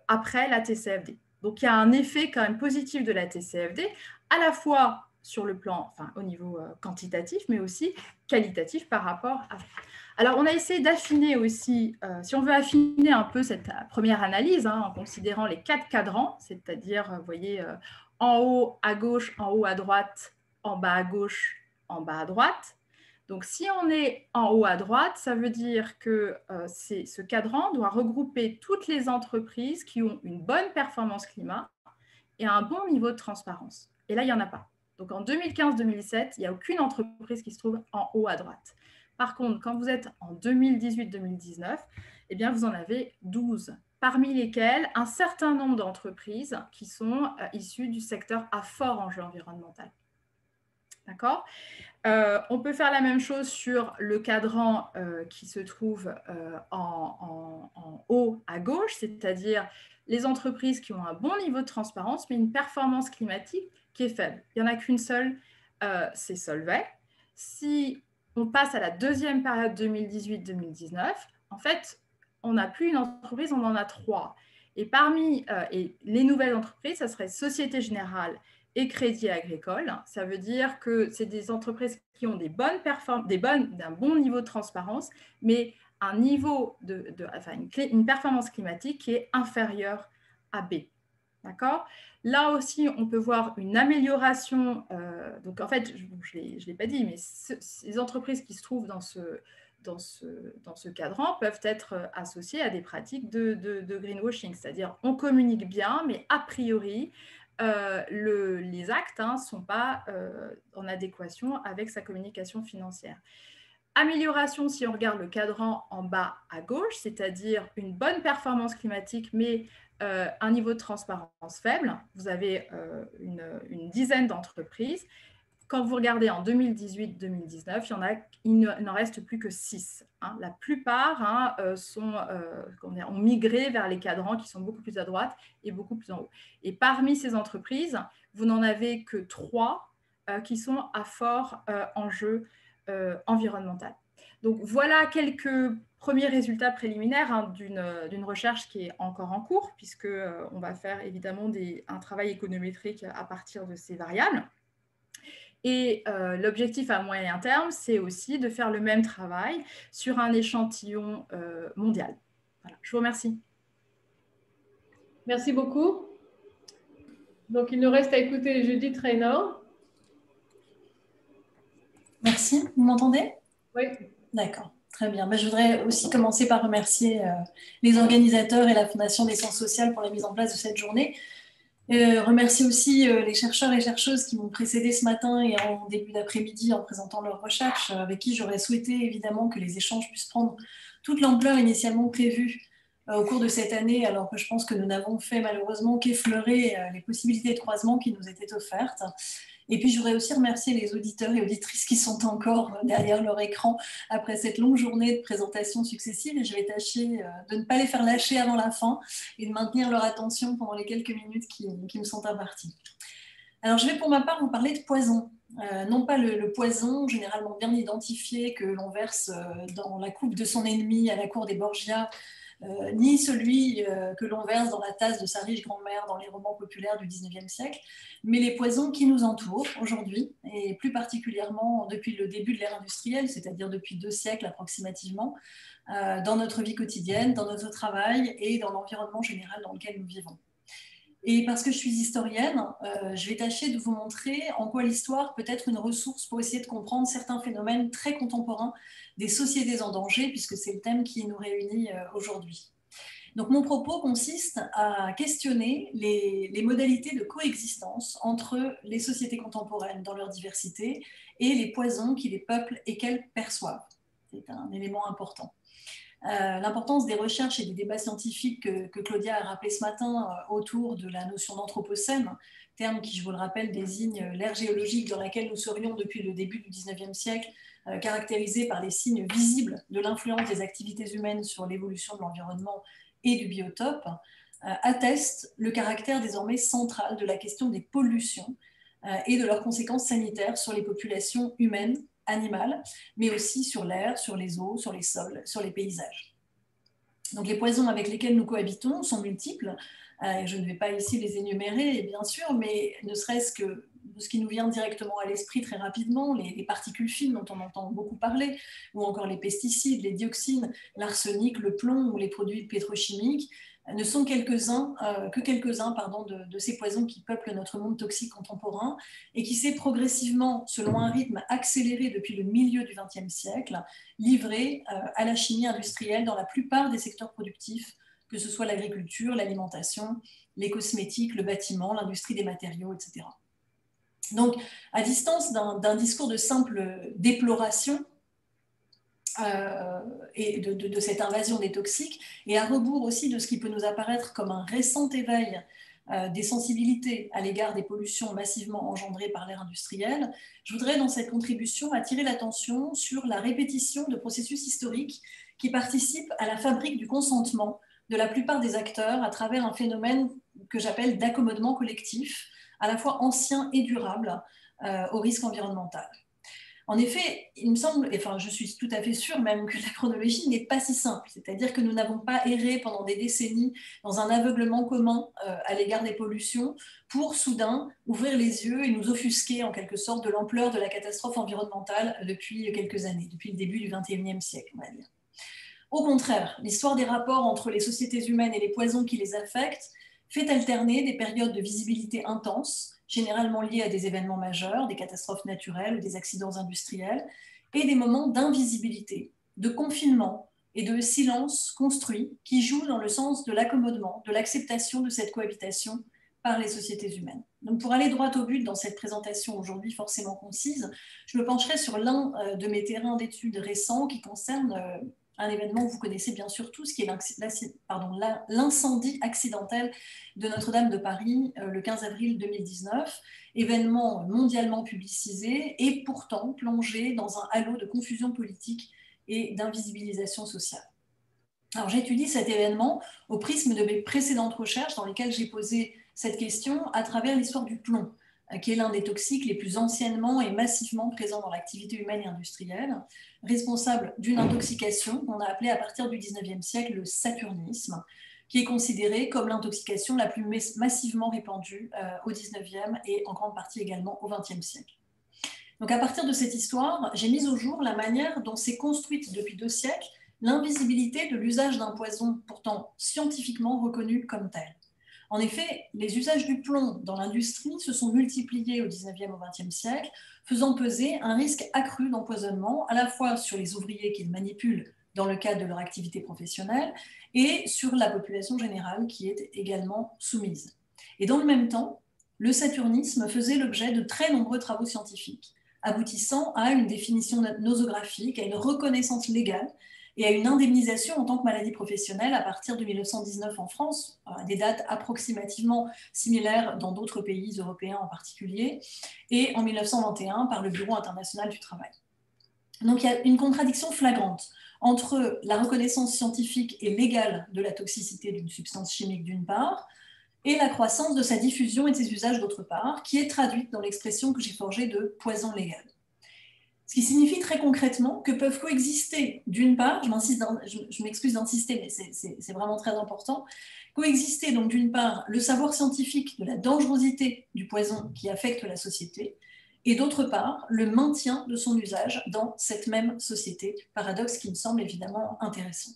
après la TCFD. Donc, il y a un effet quand même positif de la TCFD, à la fois sur le plan, au niveau quantitatif, mais aussi qualitatif par rapport à... Alors, on a essayé d'affiner aussi, si on veut affiner un peu cette première analyse, en considérant les 4 cadrans, c'est-à-dire, vous voyez, en haut à gauche, en haut à droite, en bas à gauche, en bas à droite. Donc, si on est en haut à droite, ça veut dire que ce cadran doit regrouper toutes les entreprises qui ont une bonne performance climat et un bon niveau de transparence. Et là, il n'y en a pas. Donc, en 2015-2017, il n'y a aucune entreprise qui se trouve en haut à droite. Par contre, quand vous êtes en 2018-2019, eh bien, vous en avez 12, parmi lesquelles un certain nombre d'entreprises qui sont issues du secteur à fort enjeu environnemental. D'accord ? On peut faire la même chose sur le cadran qui se trouve en haut à gauche, c'est-à-dire les entreprises qui ont un bon niveau de transparence, mais une performance climatique qui est faible. Il n'y en a qu'une seule, c'est Solvay. Si on passe à la deuxième période 2018-2019, en fait, on n'a plus une entreprise, on en a 3. Et parmi les nouvelles entreprises, ça serait Société Générale et Crédit Agricole. Ça veut dire que c'est des entreprises qui ont d'un bon niveau de transparence, mais un niveau une performance climatique qui est inférieure à B. D'accord ? Là aussi, on peut voir une amélioration. Donc, en fait, je ne l'ai pas dit, mais ces entreprises qui se trouvent dans ce cadran peuvent être associées à des pratiques de greenwashing, c'est-à-dire on communique bien, mais a priori, les actes ne sont pas en adéquation avec sa communication financière. Amélioration, si on regarde le cadran en bas à gauche, c'est-à-dire une bonne performance climatique, mais un niveau de transparence faible. Vous avez une dizaine d'entreprises. Quand vous regardez en 2018-2019, il n'en reste plus que 6. Hein. La plupart ont migré vers les cadrans qui sont beaucoup plus à droite et beaucoup plus en haut. Et parmi ces entreprises, vous n'en avez que 3 qui sont à fort enjeu environnemental. Donc voilà quelques premiers résultats préliminaires d'une recherche qui est encore en cours, puisqu'on va faire évidemment un travail économétrique à partir de ces variables. Et l'objectif à moyen terme, c'est aussi de faire le même travail sur un échantillon mondial. Voilà, je vous remercie. Merci beaucoup. Donc, il nous reste à écouter Judith Raynor. Merci, vous m'entendez? Oui. D'accord, très bien. Je voudrais aussi commencer par remercier les organisateurs et la Fondation des sciences sociales pour la mise en place de cette journée. Remercier aussi les chercheurs et chercheuses qui m'ont précédé ce matin et en début d'après-midi en présentant leurs recherches, avec qui j'aurais souhaité évidemment que les échanges puissent prendre toute l'ampleur initialement prévue au cours de cette année, alors que je pense que nous n'avons fait malheureusement qu'effleurer les possibilités de croisement qui nous étaient offertes. Et puis, je voudrais aussi remercier les auditeurs et auditrices qui sont encore derrière leur écran après cette longue journée de présentations successives. Et je vais tâcher de ne pas les faire lâcher avant la fin et de maintenir leur attention pendant les quelques minutes qui me sont imparties. Alors, je vais pour ma part vous parler de poison. Non pas le poison généralement bien identifié que l'on verse dans la coupe de son ennemi à la cour des Borgia, ni celui que l'on verse dans la tasse de sa riche grand-mère dans les romans populaires du XIXe siècle, mais les poisons qui nous entourent aujourd'hui, et plus particulièrement depuis le début de l'ère industrielle, c'est-à-dire depuis 2 siècles approximativement, dans notre vie quotidienne, dans notre travail et dans l'environnement général dans lequel nous vivons. Et parce que je suis historienne, je vais tâcher de vous montrer en quoi l'histoire peut être une ressource pour essayer de comprendre certains phénomènes très contemporains des sociétés en danger, puisque c'est le thème qui nous réunit aujourd'hui. Donc mon propos consiste à questionner les modalités de coexistence entre les sociétés contemporaines dans leur diversité et les poisons qui les peuplent et qu'elles perçoivent. C'est un élément important. L'importance des recherches et des débats scientifiques que Claudia a rappelé ce matin autour de la notion d'anthropocène, terme qui, je vous le rappelle, désigne l'ère géologique dans laquelle nous serions depuis le début du XIXe siècle, caractérisée par les signes visibles de l'influence des activités humaines sur l'évolution de l'environnement et du biotope, atteste le caractère désormais central de la question des pollutions et de leurs conséquences sanitaires sur les populations humaines, animales, mais aussi sur l'air, sur les eaux, sur les sols, sur les paysages. Donc les poisons avec lesquels nous cohabitons sont multiples. Je ne vais pas ici les énumérer, bien sûr, mais ne serait-ce que ce qui nous vient directement à l'esprit très rapidement, les particules fines dont on entend beaucoup parler, ou encore les pesticides, les dioxines, l'arsenic, le plomb ou les produits pétrochimiques, ne sont que quelques-uns de ces poisons qui peuplent notre monde toxique contemporain et qui s'est progressivement, selon un rythme accéléré depuis le milieu du XXe siècle, livré à la chimie industrielle dans la plupart des secteurs productifs, que ce soit l'agriculture, l'alimentation, les cosmétiques, le bâtiment, l'industrie des matériaux, etc. Donc, à distance d'un discours de simple déploration, et de cette invasion des toxiques, et à rebours aussi de ce qui peut nous apparaître comme un récent éveil des sensibilités à l'égard des pollutions massivement engendrées par l'ère industrielle, je voudrais dans cette contribution attirer l'attention sur la répétition de processus historiques qui participent à la fabrique du consentement de la plupart des acteurs à travers un phénomène que j'appelle d'accommodement collectif, à la fois ancien et durable, au risque environnemental. En effet, il me semble, enfin je suis tout à fait sûre même que la chronologie n'est pas si simple, c'est-à-dire que nous n'avons pas erré pendant des décennies dans un aveuglement commun à l'égard des pollutions pour soudain ouvrir les yeux et nous offusquer en quelque sorte de l'ampleur de la catastrophe environnementale depuis quelques années, depuis le début du XXIe siècle, on va dire. Au contraire, l'histoire des rapports entre les sociétés humaines et les poisons qui les affectent fait alterner des périodes de visibilité intense, généralement liés à des événements majeurs, des catastrophes naturelles ou des accidents industriels, et des moments d'invisibilité, de confinement et de silence construit qui jouent dans le sens de l'accommodement, de l'acceptation de cette cohabitation par les sociétés humaines. Donc pour aller droit au but dans cette présentation aujourd'hui forcément concise, je me pencherai sur l'un de mes terrains d'études récents qui concerne un événement que vous connaissez bien sûr tous, qui est l'incendie accidentel de Notre-Dame de Paris le 15 avril 2019, événement mondialement publicisé et pourtant plongé dans un halo de confusion politique et d'invisibilisation sociale. Alors j'étudie cet événement au prisme de mes précédentes recherches dans lesquelles j'ai posé cette question à travers l'histoire du plomb, qui est l'un des toxiques les plus anciennement et massivement présents dans l'activité humaine et industrielle, responsable d'une intoxication qu'on a appelée à partir du XIXe siècle le saturnisme, qui est considérée comme l'intoxication la plus massivement répandue au XIXe et en grande partie également au XXe siècle. Donc à partir de cette histoire, j'ai mis au jour la manière dont s'est construite depuis 2 siècles l'invisibilité de l'usage d'un poison pourtant scientifiquement reconnu comme tel. En effet, les usages du plomb dans l'industrie se sont multipliés au XIXe au XXe siècle, faisant peser un risque accru d'empoisonnement à la fois sur les ouvriers qu'ils manipulent dans le cadre de leur activité professionnelle et sur la population générale qui est également soumise. Et dans le même temps, le saturnisme faisait l'objet de très nombreux travaux scientifiques, aboutissant à une définition nosographique, à une reconnaissance légale et à une indemnisation en tant que maladie professionnelle à partir de 1919 en France, à des dates approximativement similaires dans d'autres pays européens en particulier, et en 1921 par le Bureau international du travail. Donc il y a une contradiction flagrante entre la reconnaissance scientifique et légale de la toxicité d'une substance chimique d'une part, et la croissance de sa diffusion et de ses usages d'autre part, qui est traduite dans l'expression que j'ai forgée de poison légal. Ce qui signifie très concrètement que peuvent coexister, d'une part, je m'excuse d'insister, mais c'est vraiment très important, coexister donc d'une part le savoir scientifique de la dangerosité du poison qui affecte la société, et d'autre part le maintien de son usage dans cette même société, paradoxe qui me semble évidemment intéressant.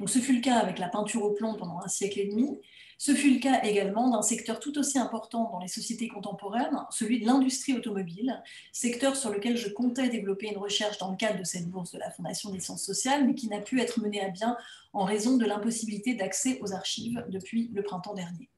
Donc, ce fut le cas avec la peinture au plomb pendant 1 siècle et demi. Ce fut le cas également d'un secteur tout aussi important dans les sociétés contemporaines, celui de l'industrie automobile, secteur sur lequel je comptais développer une recherche dans le cadre de cette bourse de la Fondation des sciences sociales, mais qui n'a pu être menée à bien en raison de l'impossibilité d'accès aux archives depuis le printemps dernier.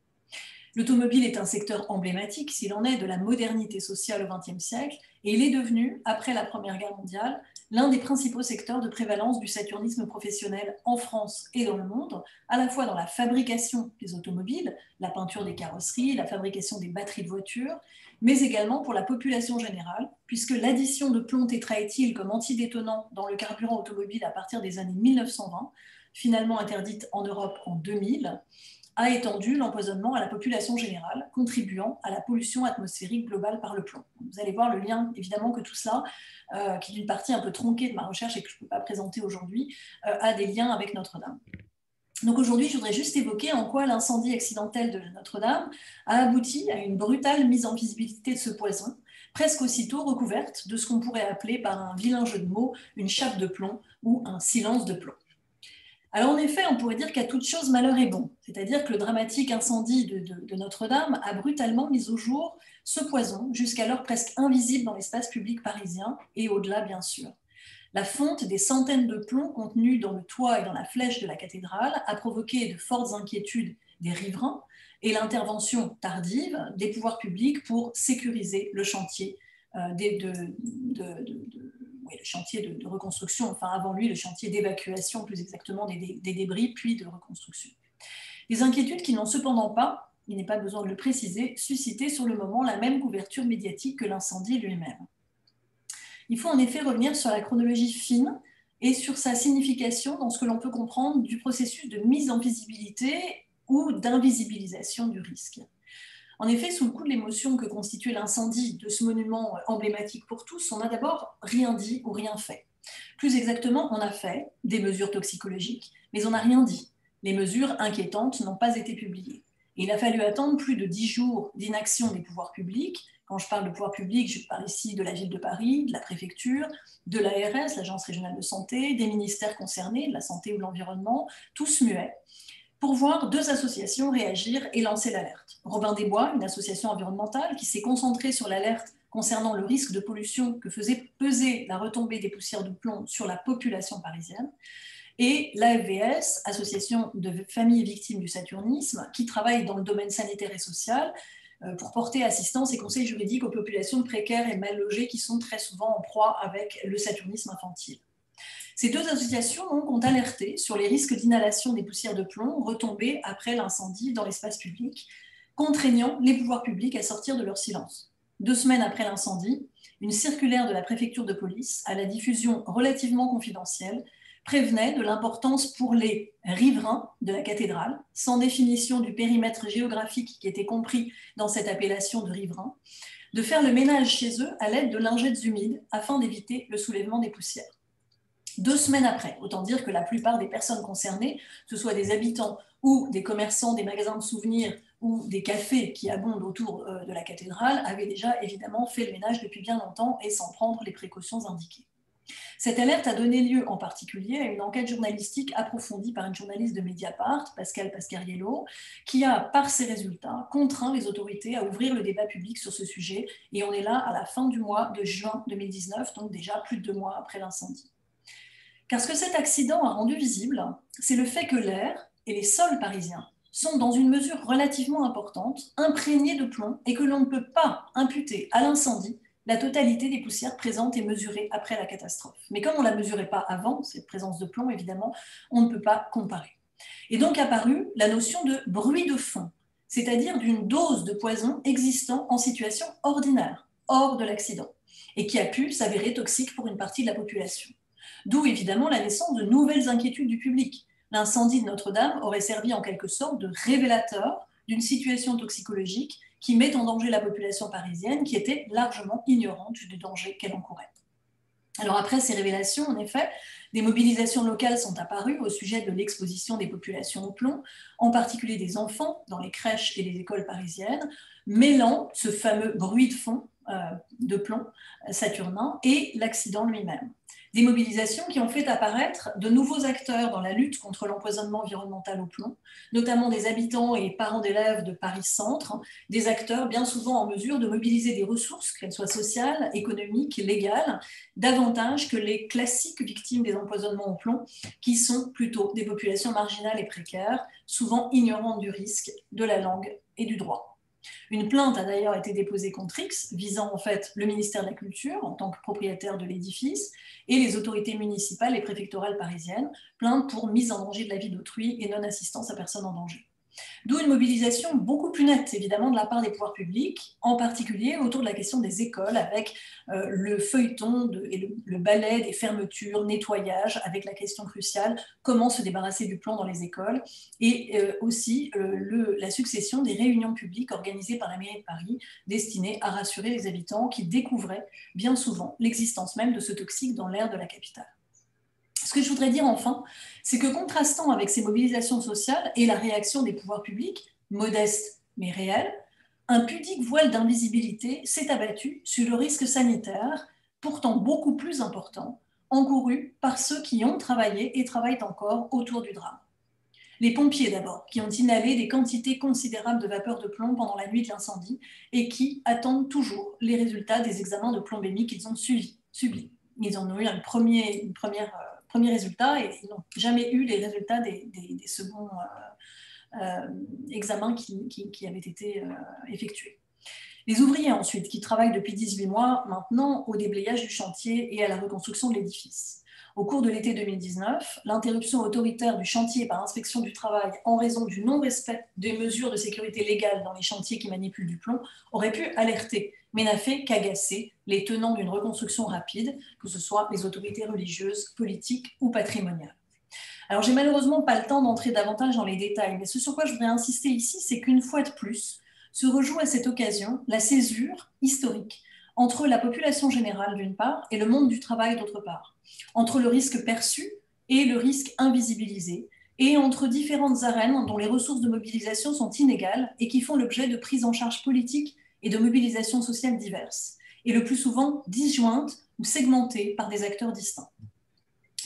L'automobile est un secteur emblématique, s'il en est, de la modernité sociale au XXe siècle, et il est devenu, après la Première Guerre mondiale, l'un des principaux secteurs de prévalence du saturnisme professionnel en France et dans le monde, à la fois dans la fabrication des automobiles, la peinture des carrosseries, la fabrication des batteries de voitures, mais également pour la population générale, puisque l'addition de plomb tétraéthyle comme antidétonant dans le carburant automobile à partir des années 1920, finalement interdite en Europe en 2000, a étendu l'empoisonnement à la population générale, contribuant à la pollution atmosphérique globale par le plomb. Vous allez voir le lien, évidemment, que tout cela, qui est une partie un peu tronquée de ma recherche et que je ne peux pas présenter aujourd'hui, a des liens avec Notre-Dame. Donc aujourd'hui, je voudrais juste évoquer en quoi l'incendie accidentel de Notre-Dame a abouti à une brutale mise en visibilité de ce poison, presque aussitôt recouverte de ce qu'on pourrait appeler par un vilain jeu de mots, une chape de plomb ou un silence de plomb. Alors en effet, on pourrait dire qu'à toute chose, malheur est bon. C'est-à-dire que le dramatique incendie de Notre-Dame a brutalement mis au jour ce poison, jusqu'alors presque invisible dans l'espace public parisien et au-delà bien sûr. La fonte des centaines de plombs contenus dans le toit et dans la flèche de la cathédrale a provoqué de fortes inquiétudes des riverains et l'intervention tardive des pouvoirs publics pour sécuriser le chantier le chantier de reconstruction, enfin avant lui le chantier d'évacuation plus exactement des débris puis de reconstruction. Des inquiétudes qui n'ont cependant pas, il n'est pas besoin de le préciser, suscité sur le moment la même couverture médiatique que l'incendie lui-même. Il faut en effet revenir sur la chronologie fine et sur sa signification dans ce que l'on peut comprendre du processus de mise en visibilité ou d'invisibilisation du risque. En effet, sous le coup de l'émotion que constituait l'incendie de ce monument emblématique pour tous, on n'a d'abord rien dit ou rien fait. Plus exactement, on a fait des mesures toxicologiques, mais on n'a rien dit. Les mesures inquiétantes n'ont pas été publiées. Et il a fallu attendre plus de 10 jours d'inaction des pouvoirs publics. Quand je parle de pouvoirs publics, je parle ici de la ville de Paris, de la préfecture, de l'ARS, l'Agence régionale de santé, des ministères concernés, de la santé ou de l'environnement, tous muets, pour voir 2 associations réagir et lancer l'alerte. Robin des Bois, une association environnementale qui s'est concentrée sur l'alerte concernant le risque de pollution que faisait peser la retombée des poussières de plomb sur la population parisienne, et l'AFVS, association de familles victimes du saturnisme, qui travaille dans le domaine sanitaire et social pour porter assistance et conseils juridiques aux populations précaires et mal logées qui sont très souvent en proie avec le saturnisme infantile. Ces 2 associations donc, ont alerté sur les risques d'inhalation des poussières de plomb retombées après l'incendie dans l'espace public, contraignant les pouvoirs publics à sortir de leur silence. 2 semaines après l'incendie, une circulaire de la préfecture de police, à la diffusion relativement confidentielle, prévenait de l'importance pour les riverains de la cathédrale, sans définition du périmètre géographique qui était compris dans cette appellation de riverains, de faire le ménage chez eux à l'aide de lingettes humides afin d'éviter le soulèvement des poussières. 2 semaines après, autant dire que la plupart des personnes concernées, que ce soit des habitants ou des commerçants des magasins de souvenirs ou des cafés qui abondent autour de la cathédrale, avaient déjà évidemment fait le ménage depuis bien longtemps et sans prendre les précautions indiquées. Cette alerte a donné lieu en particulier à une enquête journalistique approfondie par une journaliste de Mediapart, Pascal Pasquariello, qui a, par ses résultats, contraint les autorités à ouvrir le débat public sur ce sujet. Et on est là à la fin du mois de juin 2019, donc déjà plus de 2 mois après l'incendie. Car ce que cet accident a rendu visible, c'est le fait que l'air et les sols parisiens sont dans une mesure relativement importante, imprégnés de plomb, et que l'on ne peut pas imputer à l'incendie la totalité des poussières présentes et mesurées après la catastrophe. Mais comme on ne la mesurait pas avant, cette présence de plomb, évidemment, on ne peut pas comparer. Et donc apparue la notion de bruit de fond, c'est-à-dire d'une dose de poison existant en situation ordinaire, hors de l'accident, et qui a pu s'avérer toxique pour une partie de la population. D'où évidemment la naissance de nouvelles inquiétudes du public. L'incendie de Notre-Dame aurait servi en quelque sorte de révélateur d'une situation toxicologique qui met en danger la population parisienne, qui était largement ignorante du danger qu'elle encourait. Alors après ces révélations, en effet, des mobilisations locales sont apparues au sujet de l'exposition des populations au plomb, en particulier des enfants dans les crèches et les écoles parisiennes, mêlant ce fameux bruit de fond de plomb saturnin et l'accident lui-même. Des mobilisations qui ont fait apparaître de nouveaux acteurs dans la lutte contre l'empoisonnement environnemental au plomb, notamment des habitants et parents d'élèves de Paris-Centre, des acteurs bien souvent en mesure de mobiliser des ressources, qu'elles soient sociales, économiques, légales, davantage que les classiques victimes des empoisonnements au plomb, qui sont plutôt des populations marginales et précaires, souvent ignorantes du risque, de la langue et du droit. Une plainte a d'ailleurs été déposée contre X, visant en fait le ministère de la Culture en tant que propriétaire de l'édifice et les autorités municipales et préfectorales parisiennes, plainte pour mise en danger de la vie d'autrui et non-assistance à personne en danger. D'où une mobilisation beaucoup plus nette, évidemment, de la part des pouvoirs publics, en particulier autour de la question des écoles, avec le feuilleton et le balai des fermetures, nettoyage, avec la question cruciale, comment se débarrasser du plomb dans les écoles, et aussi la succession des réunions publiques organisées par la mairie de Paris, destinées à rassurer les habitants qui découvraient bien souvent l'existence même de ce toxique dans l'air de la capitale. Ce que je voudrais dire enfin, c'est que contrastant avec ces mobilisations sociales et la réaction des pouvoirs publics, modeste mais réelle, un pudique voile d'invisibilité s'est abattu sur le risque sanitaire, pourtant beaucoup plus important, encouru par ceux qui ont travaillé et travaillent encore autour du drame. Les pompiers d'abord, qui ont inhalé des quantités considérables de vapeur de plomb pendant la nuit de l'incendie et qui attendent toujours les résultats des examens de plombémie qu'ils ont subis. Ils en ont eu un premier résultat et ils n'ont jamais eu les résultats des seconds examens qui avaient été effectués. Les ouvriers ensuite, qui travaillent depuis 18 mois maintenant au déblayage du chantier et à la reconstruction de l'édifice. Au cours de l'été 2019, l'interruption autoritaire du chantier par l'inspection du travail en raison du non-respect des mesures de sécurité légales dans les chantiers qui manipulent du plomb aurait pu alerter, mais n'a fait qu'agacer les tenants d'une reconstruction rapide, que ce soit les autorités religieuses, politiques ou patrimoniales. Alors, j'ai malheureusement pas le temps d'entrer davantage dans les détails, mais ce sur quoi je voudrais insister ici, c'est qu'une fois de plus, se rejoue à cette occasion la césure historique entre la population générale d'une part et le monde du travail d'autre part, entre le risque perçu et le risque invisibilisé, et entre différentes arènes dont les ressources de mobilisation sont inégales et qui font l'objet de prises en charge politiques et de mobilisations sociales diverses, et le plus souvent disjointes ou segmentées par des acteurs distincts.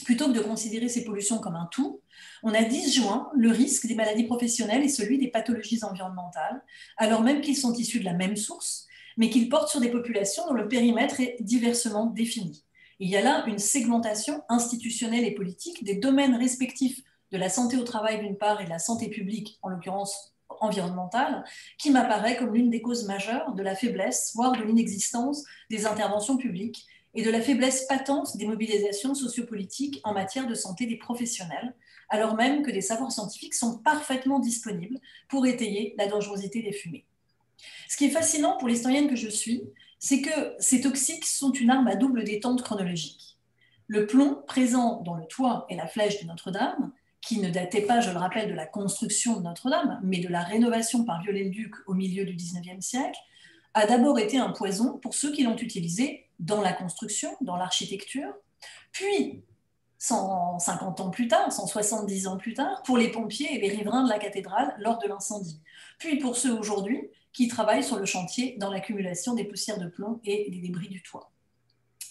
Plutôt que de considérer ces pollutions comme un tout, on a disjoint le risque des maladies professionnelles et celui des pathologies environnementales, alors même qu'ils sont issus de la même source, mais qu'ils portent sur des populations dont le périmètre est diversement défini. Il y a là une segmentation institutionnelle et politique des domaines respectifs de la santé au travail d'une part et de la santé publique, en l'occurrence environnementale, qui m'apparaît comme l'une des causes majeures de la faiblesse, voire de l'inexistence des interventions publiques et de la faiblesse patente des mobilisations sociopolitiques en matière de santé des professionnels, alors même que des savoirs scientifiques sont parfaitement disponibles pour étayer la dangerosité des fumées. Ce qui est fascinant pour l'historienne que je suis, c'est que ces toxiques sont une arme à double détente chronologique. Le plomb présent dans le toit et la flèche de Notre-Dame, qui ne datait pas, je le rappelle, de la construction de Notre-Dame, mais de la rénovation par Viollet-le-Duc au milieu du XIXe siècle, a d'abord été un poison pour ceux qui l'ont utilisé dans la construction, dans l'architecture, puis 150 ans plus tard, 170 ans plus tard, pour les pompiers et les riverains de la cathédrale lors de l'incendie, puis pour ceux aujourd'hui qui travaillent sur le chantier dans l'accumulation des poussières de plomb et des débris du toit.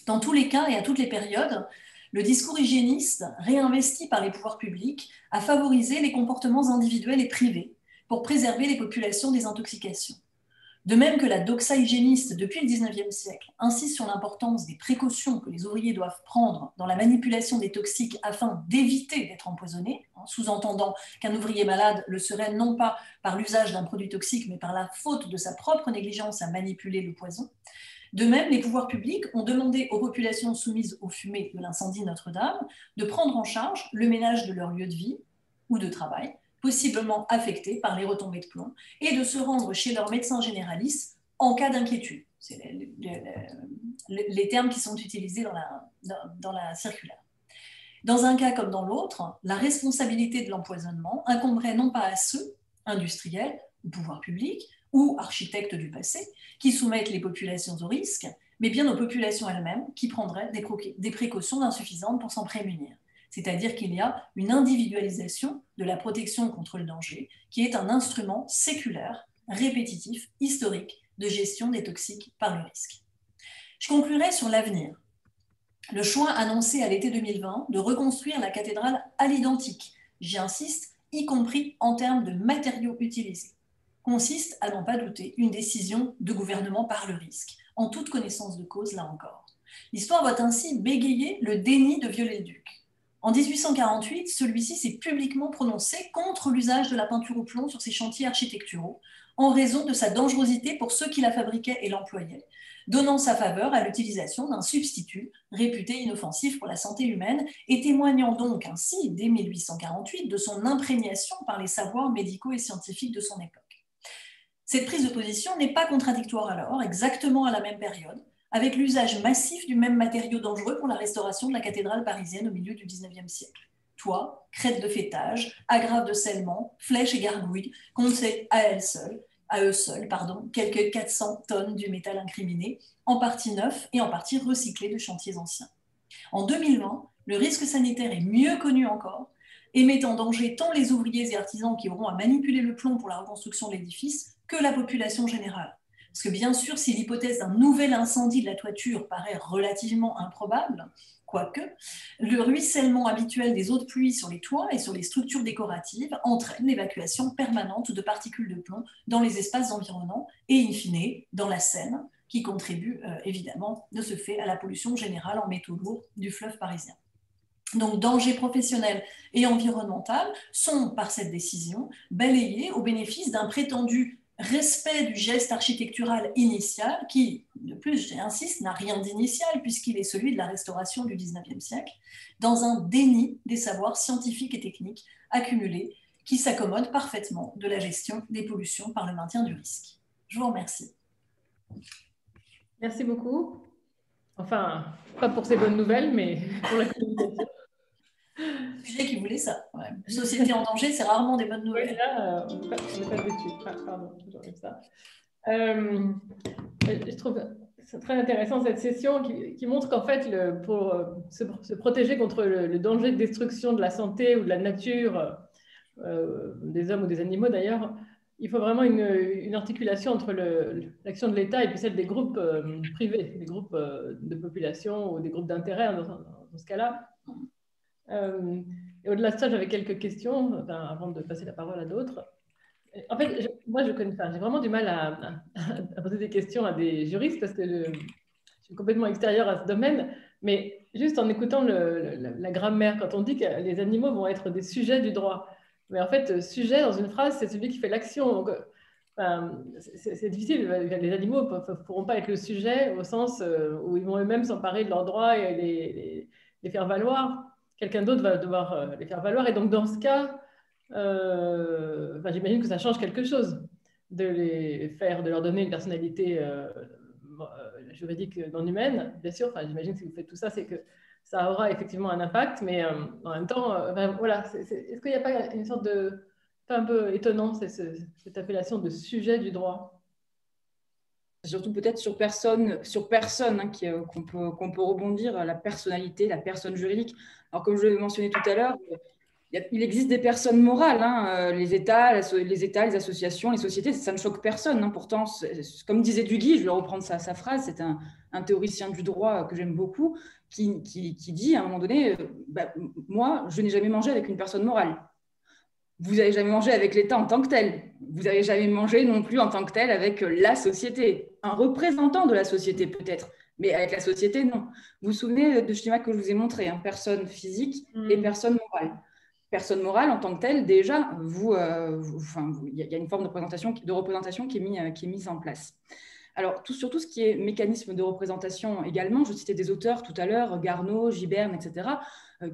Dans tous les cas et à toutes les périodes, le discours hygiéniste, réinvesti par les pouvoirs publics, a favorisé les comportements individuels et privés pour préserver les populations des intoxications. De même que la doxa hygiéniste, depuis le XIXe siècle, insiste sur l'importance des précautions que les ouvriers doivent prendre dans la manipulation des toxiques afin d'éviter d'être empoisonnés, sous-entendant qu'un ouvrier malade le serait non pas par l'usage d'un produit toxique, mais par la faute de sa propre négligence à manipuler le poison. De même, les pouvoirs publics ont demandé aux populations soumises aux fumées de l'incendie Notre-Dame de prendre en charge le ménage de leur lieu de vie ou de travail, possiblement affectés par les retombées de plomb, et de se rendre chez leur médecin généraliste en cas d'inquiétude. C'est les termes qui sont utilisés dans la circulaire. Dans un cas comme dans l'autre, la responsabilité de l'empoisonnement incomberait non pas à ceux, industriels ou pouvoirs publics, ou architectes du passé, qui soumettent les populations au risque, mais bien aux populations elles-mêmes qui prendraient des précautions insuffisantes pour s'en prémunir. C'est-à-dire qu'il y a une individualisation de la protection contre le danger, qui est un instrument séculaire, répétitif, historique de gestion des toxiques par le risque. Je conclurai sur l'avenir. Le choix annoncé à l'été 2020 de reconstruire la cathédrale à l'identique, j'y insiste, y compris en termes de matériaux utilisés, consiste, à n'en pas douter, une décision de gouvernement par le risque, en toute connaissance de cause, là encore. L'histoire va ainsi bégayer le déni de Viollet-le-Duc. En 1848, celui-ci s'est publiquement prononcé contre l'usage de la peinture au plomb sur ses chantiers architecturaux, en raison de sa dangerosité pour ceux qui la fabriquaient et l'employaient, donnant sa faveur à l'utilisation d'un substitut réputé inoffensif pour la santé humaine et témoignant donc ainsi, dès 1848, de son imprégnation par les savoirs médicaux et scientifiques de son époque. Cette prise de position n'est pas contradictoire alors, exactement à la même période, avec l'usage massif du même matériau dangereux pour la restauration de la cathédrale parisienne au milieu du XIXe siècle. Toit, crête de faîtage, agrafes de scellement, flèches et gargouilles contiennent à eux seuls, quelques 400 tonnes du métal incriminé, en partie neuf et en partie recyclé de chantiers anciens. En 2020, le risque sanitaire est mieux connu encore et met en danger tant les ouvriers et artisans qui auront à manipuler le plomb pour la reconstruction de l'édifice que la population générale. Parce que bien sûr, si l'hypothèse d'un nouvel incendie de la toiture paraît relativement improbable, quoique, le ruissellement habituel des eaux de pluie sur les toits et sur les structures décoratives entraîne l'évacuation permanente de particules de plomb dans les espaces environnants et, in fine, dans la Seine, qui contribue évidemment de ce fait à la pollution générale en métaux lourds du fleuve parisien. Donc, dangers professionnels et environnemental sont, par cette décision, balayés au bénéfice d'un prétendu respect du geste architectural initial, qui, de plus, j'insiste, n'a rien d'initial puisqu'il est celui de la restauration du XIXe siècle, dans un déni des savoirs scientifiques et techniques accumulés qui s'accommodent parfaitement de la gestion des pollutions par le maintien du risque. Je vous remercie. Merci beaucoup. Enfin, pas pour ces bonnes nouvelles, mais pour la communication. Sujet qui voulait ça. Ouais. Société en danger, c'est rarement des bonnes nouvelles. Oui, là, on n'est pas dessus. Ah, pardon, j'enlève ça. Je trouve c'est très intéressant cette session qui montre qu'en fait, pour se protéger contre le danger de destruction de la santé ou de la nature, des hommes ou des animaux d'ailleurs, il faut vraiment une articulation entre l'action de l'État et puis celle des groupes privés, des groupes de population ou des groupes d'intérêt dans ce cas-là. Et au-delà de ça, j'avais quelques questions avant de passer la parole à d'autres. En fait, moi, j'ai vraiment du mal à poser des questions à des juristes parce que je suis complètement extérieure à ce domaine, mais juste en écoutant la grammaire, quand on dit que les animaux vont être des sujets du droit. Mais en fait, sujet, dans une phrase, c'est celui qui fait l'action. C'est difficile. Les animaux ne pourront pas être le sujet au sens où ils vont eux-mêmes s'emparer de leurs droits et les faire valoir. Quelqu'un d'autre va devoir les faire valoir. Et donc, dans ce cas, j'imagine que ça change quelque chose de leur donner une personnalité juridique non humaine, bien sûr. J'imagine que si vous faites tout ça, c'est que ça aura effectivement un impact, mais en même temps, voilà, est-ce qu'il n'y a pas une sorte de... C'est un peu étonnant, cette appellation de sujet du droit. Surtout peut-être sur personne hein, qu'on peut rebondir, la personnalité, la personne juridique. Alors comme je l'ai mentionné tout à l'heure, il existe des personnes morales, hein, les États, les associations, les sociétés, ça ne choque personne. Hein. Pourtant, comme disait Duguy, je vais reprendre sa phrase, c'est un théoricien du droit que j'aime beaucoup, qui dit à un moment donné, moi, je n'ai jamais mangé avec une personne morale. Vous n'avez jamais mangé avec l'État en tant que tel. Vous n'avez jamais mangé non plus en tant que tel avec la société. Un représentant de la société peut-être, mais avec la société, non. Vous vous souvenez de schéma que je vous ai montré, hein, personne physique et personne morale. Personne morale en tant que telle, déjà, il y a une forme de représentation qui est mise en place. Alors, sur tout ce qui est mécanisme de représentation également, je citais des auteurs tout à l'heure, Garneau, Giberne, etc.,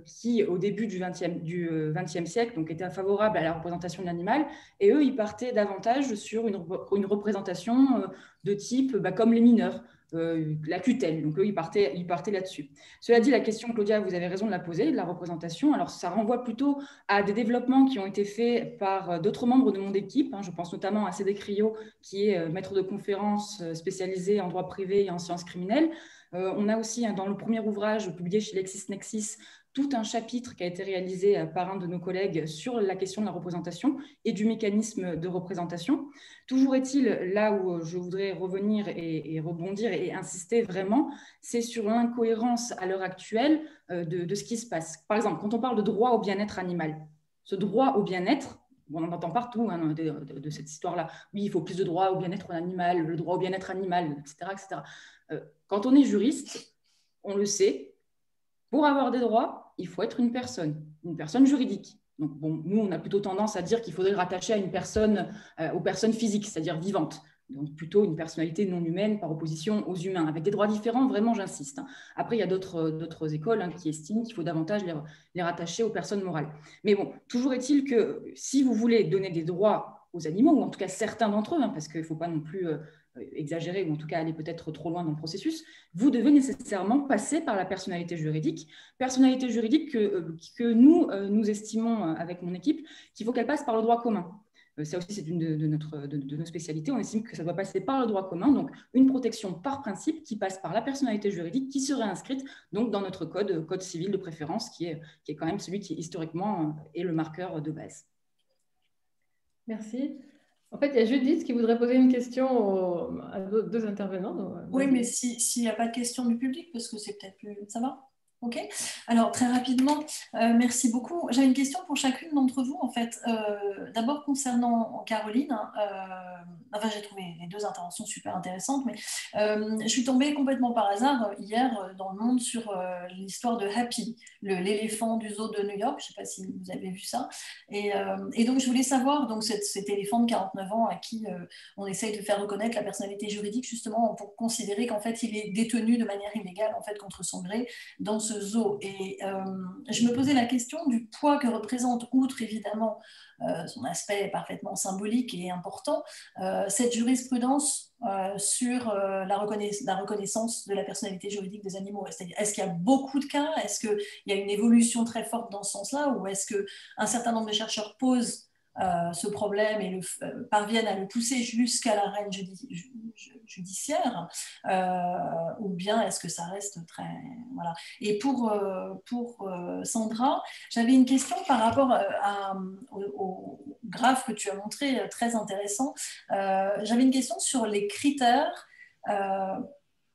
qui, au début du XXe siècle, donc, étaient favorables à la représentation de l'animal, et eux, ils partaient davantage sur une représentation de type comme les mineurs, la tutelle. Donc, eux, ils partaient là-dessus. Cela dit, la question, Claudia, vous avez raison de la poser, de la représentation. Alors, ça renvoie plutôt à des développements qui ont été faits par d'autres membres de mon équipe. Hein. Je pense notamment à Cédric Rio, qui est maître de conférences spécialisé en droit privé et en sciences criminelles. On a aussi, dans le premier ouvrage publié chez LexisNexis, tout un chapitre qui a été réalisé par un de nos collègues sur la question de la représentation et du mécanisme de représentation. Toujours est-il, là où je voudrais revenir et rebondir et insister vraiment, c'est sur l'incohérence à l'heure actuelle de ce qui se passe. Par exemple, quand on parle de droit au bien-être animal, ce droit au bien-être, on en entend partout hein, de cette histoire-là. Oui, il faut plus de droit au bien-être animal, le droit au bien-être animal, etc. etc. Quand on est juriste, on le sait, pour avoir des droits, il faut être une personne juridique. Donc, bon, nous, on a plutôt tendance à dire qu'il faudrait rattacher à une personne, aux personnes physiques, c'est-à-dire vivantes. Donc, plutôt une personnalité non humaine par opposition aux humains, avec des droits différents, vraiment, j'insiste. Hein. Après, il y a d'autres écoles hein, qui estiment qu'il faut davantage les rattacher aux personnes morales. Mais bon, toujours est-il que si vous voulez donner des droits aux animaux, ou en tout cas certains d'entre eux, hein, parce qu'il ne faut pas non plus exagérer, ou en tout cas aller peut-être trop loin dans le processus, vous devez nécessairement passer par la personnalité juridique que nous estimons avec mon équipe qu'il faut qu'elle passe par le droit commun. Ça aussi, c'est une de nos spécialités. On estime que ça doit passer par le droit commun, donc une protection par principe qui passe par la personnalité juridique qui serait inscrite donc, dans notre code civil de préférence, qui est quand même celui qui historiquement est le marqueur de base. Merci. En fait, il y a Judith qui voudrait poser une question à deux intervenants. Donc, oui, mais s'il n'y a pas de question du public, parce que c'est peut-être plus... Ça va? Ok. Alors, très rapidement, merci beaucoup. J'avais une question pour chacune d'entre vous, en fait. D'abord, concernant Caroline, enfin, j'ai trouvé les deux interventions super intéressantes, mais je suis tombée complètement par hasard hier dans le Monde sur l'histoire de Happy, l'éléphant du zoo de New York. Je ne sais pas si vous avez vu ça. Et donc, je voulais savoir, donc, cet éléphant de 49 ans à qui on essaye de faire reconnaître la personnalité juridique, justement, pour considérer qu'en fait, il est détenu de manière illégale, en fait, contre son gré, dans ce zoo. Et je me posais la question du poids que représente, outre évidemment son aspect parfaitement symbolique et important, cette jurisprudence sur la reconnaissance de la personnalité juridique des animaux. C'est-à-dire, est-ce qu'il y a beaucoup de cas? Est-ce qu'il y a une évolution très forte dans ce sens-là? Ou est-ce qu'un certain nombre de chercheurs posent ce problème et parviennent à le pousser jusqu'à l'arène judiciaire, ou bien est-ce que ça reste très... Voilà. Et pour Sandra, j'avais une question par rapport au graphe que tu as montré, très intéressant. J'avais une question sur les critères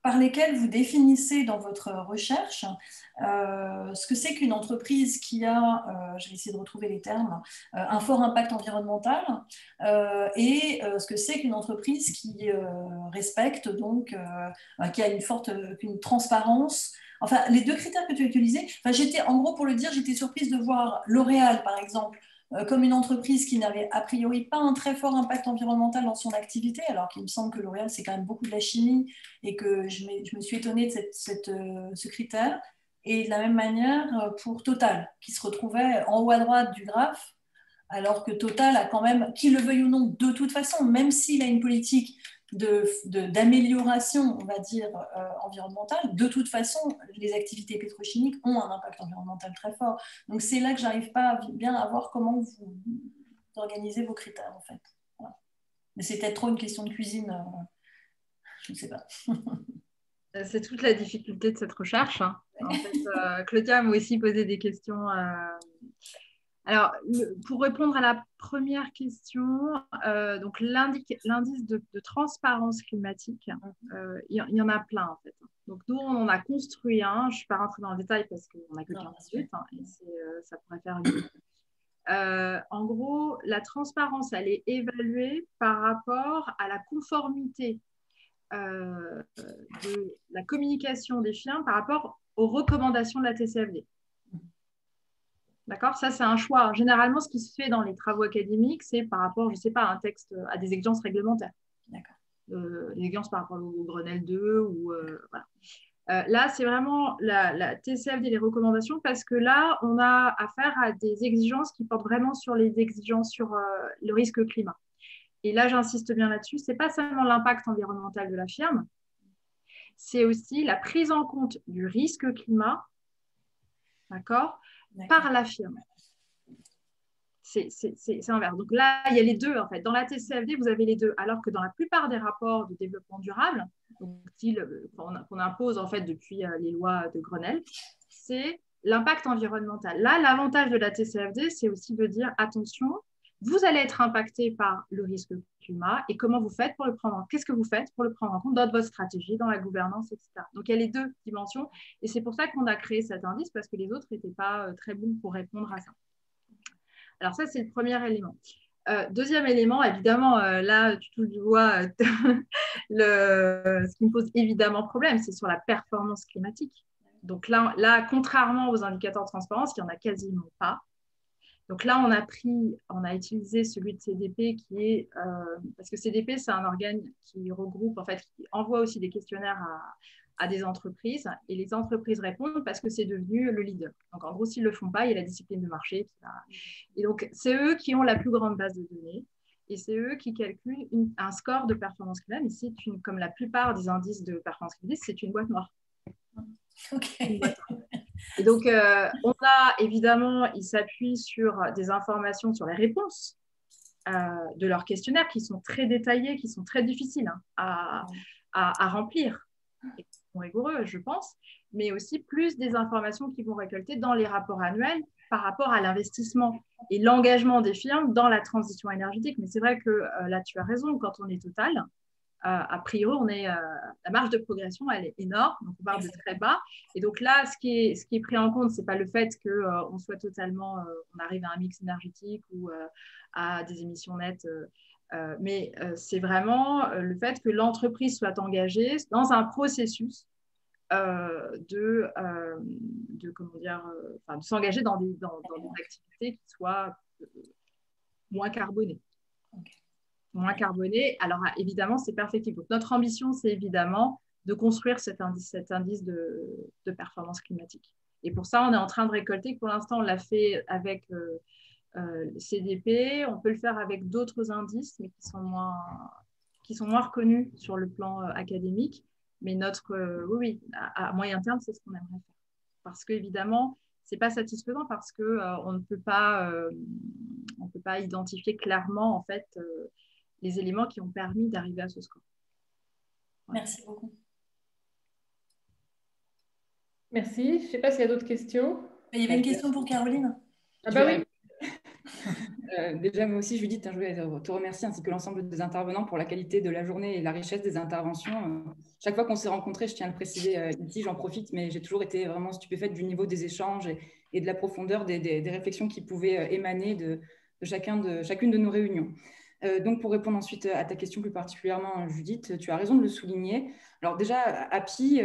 par lesquels vous définissez dans votre recherche ce que c'est qu'une entreprise qui a, je vais essayer de retrouver les termes, un fort impact environnemental, et ce que c'est qu'une entreprise qui respecte, donc, qui a une transparence. Enfin, les deux critères que tu as utilisés, enfin, en gros, pour le dire, j'étais surprise de voir L'Oréal, par exemple, comme une entreprise qui n'avait a priori pas un très fort impact environnemental dans son activité, alors qu'il me semble que L'Oréal, c'est quand même beaucoup de la chimie, et que je me suis étonnée de ce critère. Et de la même manière pour Total, qui se retrouvait en haut à droite du graphe, alors que Total a quand même, qu'il le veuille ou non, de toute façon, même s'il a une politique d'amélioration, on va dire, environnementale, de toute façon, les activités pétrochimiques ont un impact environnemental très fort. Donc c'est là que j'arrive pas bien à voir comment vous organisez vos critères, en fait. Voilà. Mais c'est peut-être trop une question de cuisine, je ne sais pas. C'est toute la difficulté de cette recherche. En fait, Claudia m'a aussi posé des questions. Alors, pour répondre à la première question, donc l'indice de transparence climatique, il y en a plein en fait. Donc nous, on en a construit un. Je ne suis pas rentrée dans le détail parce qu'on n'a que 15 minutes, et ça pourrait faire une... en gros, la transparence, elle est évaluée par rapport à la conformité de la communication des firmes par rapport aux recommandations de la TCFD. D'accord? Ça, c'est un choix. Généralement, ce qui se fait dans les travaux académiques, c'est par rapport, je ne sais pas, à un texte, à des exigences réglementaires. D'accord. Les exigences par rapport au Grenelle 2 ou voilà. Là, c'est vraiment la TCFD, les recommandations, parce que là, on a affaire à des exigences qui portent vraiment sur les exigences sur le risque climat. Et là, j'insiste bien là-dessus, ce n'est pas seulement l'impact environnemental de la firme, c'est aussi la prise en compte du risque climat, d'accord, par la firme. C'est inverse. Donc là, il y a les deux, en fait. Dans la TCFD, vous avez les deux, alors que dans la plupart des rapports de développement durable, qu'on impose en fait depuis les lois de Grenelle, c'est l'impact environnemental. Là, l'avantage de la TCFD, c'est aussi de dire, attention, vous allez être impacté par le risque climat et comment vous faites pour le prendre en compte. Qu'est-ce que vous faites pour le prendre en compte dans votre stratégie, dans la gouvernance, etc. Donc, il y a les deux dimensions et c'est pour ça qu'on a créé cet indice parce que les autres n'étaient pas très bons pour répondre à ça. Alors, ça, c'est le premier élément. Deuxième élément, évidemment, là, tu touches du doigt ce qui me pose évidemment problème, c'est sur la performance climatique. Donc là, contrairement aux indicateurs de transparence, il n'y en a quasiment pas. Donc là, on a utilisé celui de CDP qui est, parce que CDP, c'est un organe qui regroupe, en fait, qui envoie aussi des questionnaires à des entreprises et les entreprises répondent parce que c'est devenu le leader. Donc en gros, s'ils ne le font pas, il y a la discipline de marché. Et donc, c'est eux qui ont la plus grande base de données et c'est eux qui calculent un score de performance climatique. Mais c'est comme la plupart des indices de performance climatique, c'est une boîte noire. Okay. Et donc, on a évidemment, ils s'appuient sur des informations sur les réponses de leurs questionnaires qui sont très détaillées, qui sont très difficiles à remplir, et qui sont rigoureux, je pense, mais aussi plus des informations qu'ils vont récolter dans les rapports annuels par rapport à l'investissement et l'engagement des firmes dans la transition énergétique. Mais c'est vrai que là, tu as raison, quand on est Total, a priori, la marge de progression, elle est énorme, donc on part de très bas. Et donc là, ce qui est pris en compte, ce n'est pas le fait qu'on soit totalement, on arrive à un mix énergétique ou à des émissions nettes, mais c'est vraiment le fait que l'entreprise soit engagée dans un processus de s'engager dans des activités qui soient moins carbonées. Okay. Moins carbonées. Alors, évidemment, c'est perfectible. Donc, notre ambition, c'est évidemment de construire cet indice de performance climatique. Et pour ça, on est en train de récolter. Pour l'instant, on l'a fait avec le CDP. On peut le faire avec d'autres indices, mais qui sont moins reconnus sur le plan académique. Mais oui, à moyen terme, c'est ce qu'on aimerait faire. Parce qu'évidemment, ce n'est pas satisfaisant parce qu'on ne peut pas identifier clairement en fait, les éléments qui ont permis d'arriver à ce score. Voilà. Merci beaucoup. Merci. Je ne sais pas s'il y a d'autres questions. Il y avait une question pour Caroline. Ah bah oui. Déjà, moi aussi, Judith, je voulais te remercier ainsi que l'ensemble des intervenants pour la qualité de la journée et la richesse des interventions. Chaque fois qu'on s'est rencontrés, je tiens à le préciser ici, j'en profite, mais j'ai toujours été vraiment stupéfaite du niveau des échanges et de la profondeur des réflexions qui pouvaient émaner de chacune de nos réunions. Donc, pour répondre ensuite à ta question plus particulièrement, Judith, tu as raison de le souligner. Alors déjà, Happy,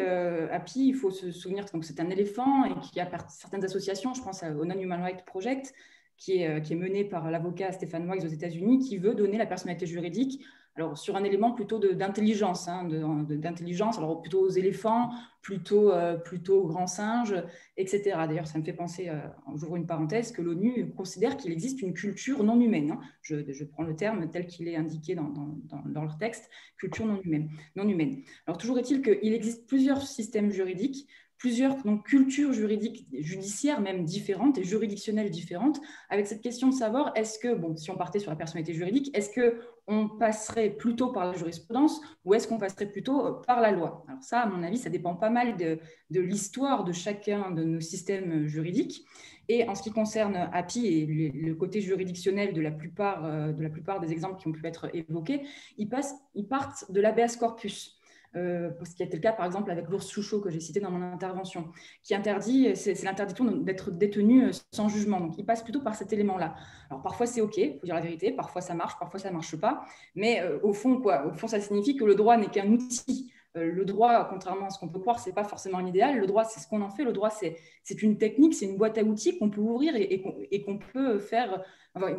il faut se souvenir que c'est un éléphant et qu'il y a certaines associations, je pense au Non-Human Rights Project, qui est mené par l'avocat Stephen Wise aux États-Unis, qui veut donner la personnalité juridique alors, sur un élément plutôt d'intelligence, d'intelligence, alors plutôt aux éléphants, plutôt aux grands singes, etc. D'ailleurs, ça me fait penser, j'ouvre une parenthèse, que l'ONU considère qu'il existe une culture non humaine. Hein. Je prends le terme tel qu'il est indiqué dans leur texte, culture non humaine. Alors, toujours est-il qu'il existe plusieurs systèmes juridiques, plusieurs cultures judiciaires même différentes et juridictionnelles différentes, avec cette question de savoir, est-ce que, si on partait sur la personnalité juridique, est-ce qu'on passerait plutôt par la jurisprudence ou est-ce qu'on passerait plutôt par la loi? Alors ça, à mon avis, ça dépend pas mal de l'histoire de chacun de nos systèmes juridiques. Et en ce qui concerne Happy et le côté juridictionnel de la plupart des exemples qui ont pu être évoqués, ils partent de l'habeas corpus. Ce qui a été le cas par exemple avec l'ours chouchou que j'ai cité dans mon intervention, qui interdit, c'est l'interdiction d'être détenu sans jugement. Donc, il passe plutôt par cet élément-là. Alors, parfois, c'est OK, il faut dire la vérité, parfois ça marche, parfois ça ne marche pas. Mais au fond, ça signifie que le droit n'est qu'un outil. Le droit, contrairement à ce qu'on peut croire, ce n'est pas forcément un idéal. Le droit, c'est ce qu'on en fait. Le droit, c'est une technique, c'est une boîte à outils qu'on peut ouvrir et qu'on peut faire,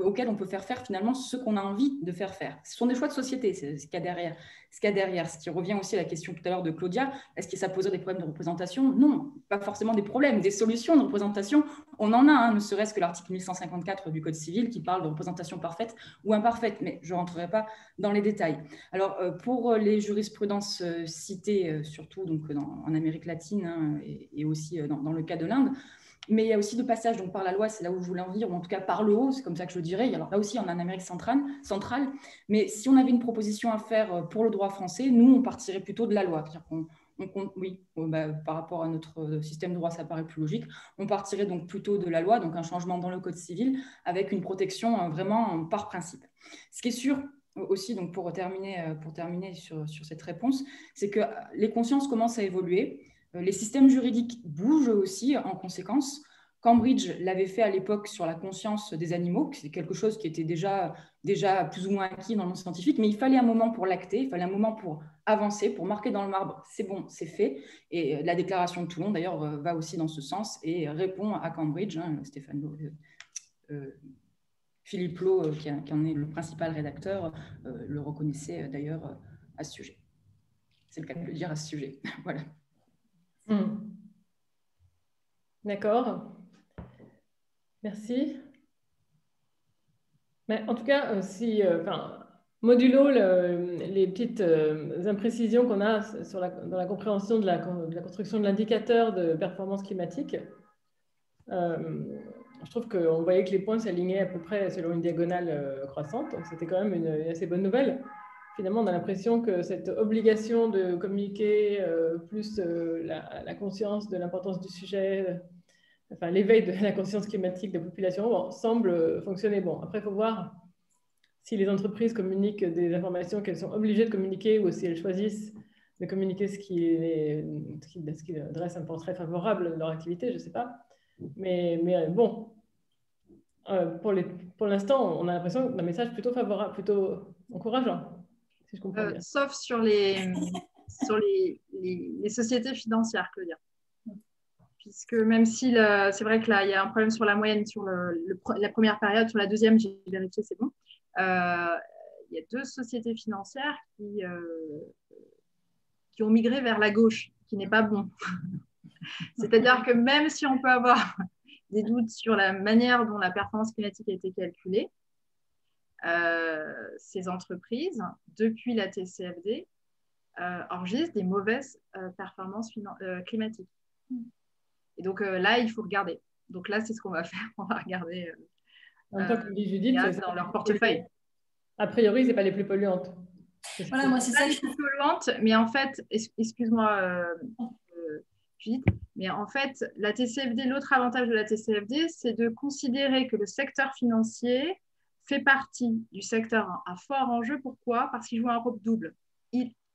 auquel on peut faire faire finalement ce qu'on a envie de faire faire. Ce sont des choix de société, c'est ce qu'il y a derrière. Ce qui revient aussi à la question tout à l'heure de Claudia, est-ce que ça poserait des problèmes de représentation? Non, pas forcément des problèmes, des solutions de représentation. On en a, ne serait-ce que l'article 1154 du Code civil qui parle de représentation parfaite ou imparfaite, mais je ne rentrerai pas dans les détails. Alors, pour les jurisprudences citées, surtout donc, en Amérique latine et aussi dans le cas de l'Inde, mais il y a aussi de passages donc, par la loi, c'est là où je voulais en venir, ou en tout cas par le haut, c'est comme ça que je le dirais. Alors là aussi, on est en Amérique centrale, mais si on avait une proposition à faire pour le droit français, nous, on partirait plutôt de la loi. C'est-à-dire par rapport à notre système de droit, ça paraît plus logique. On partirait donc plutôt de la loi, donc un changement dans le Code civil, avec une protection vraiment par principe. Ce qui est sûr aussi, donc pour terminer sur cette réponse, c'est que les consciences commencent à évoluer. Les systèmes juridiques bougent aussi en conséquence. Cambridge l'avait fait à l'époque sur la conscience des animaux, c'est quelque chose qui était déjà plus ou moins acquis dans le monde scientifique, mais il fallait un moment pour l'acter, il fallait un moment pour avancer, pour marquer dans le marbre, c'est bon, c'est fait. Et la déclaration de Toulon, d'ailleurs, va aussi dans ce sens et répond à Cambridge. Philippe Lowe, qui en est le principal rédacteur, le reconnaissait d'ailleurs à ce sujet. C'est le cas de le dire à ce sujet. Voilà. D'accord. Merci. Mais en tout cas, modulo les petites imprécisions qu'on a dans la compréhension de la construction de l'indicateur de performance climatique, je trouve qu'on voyait que les points s'alignaient à peu près selon une diagonale croissante, donc c'était quand même une assez bonne nouvelle. Finalement, on a l'impression que cette obligation de communiquer, plus la conscience de l'importance du sujet, l'éveil de la conscience climatique de la population, semble fonctionner. Bon, après, il faut voir si les entreprises communiquent des informations qu'elles sont obligées de communiquer ou si elles choisissent de communiquer ce qui dresse un portrait favorable de leur activité, je ne sais pas. Mais bon, pour l'instant, on a l'impression d'un message plutôt favorable, plutôt encourageant, si je comprends bien. Sauf sur les sociétés financières, Claudia. Puisque même si c'est vrai que là, il y a un problème sur la moyenne, sur la première période, sur la deuxième, j'ai vérifié, c'est bon. Il y a 2 sociétés financières qui ont migré vers la gauche, qui n'est pas bon. C'est-à-dire que même si on peut avoir des doutes sur la manière dont la performance climatique a été calculée, ces entreprises, depuis la TCFD, enregistrent des mauvaises performances climatiques. Et donc là, il faut regarder. Donc là, c'est ce qu'on va faire. On va regarder en même temps, comme dit Judith, dans leur portefeuille. A priori, ce n'est pas les plus polluantes. Voilà, moi, c'est ça. Les plus polluantes, mais en fait, excuse-moi, Judith, mais en fait, la TCFD, l'autre avantage de la TCFD, c'est de considérer que le secteur financier fait partie du secteur à fort enjeu. Pourquoi? Parce qu'il joue un rôle double.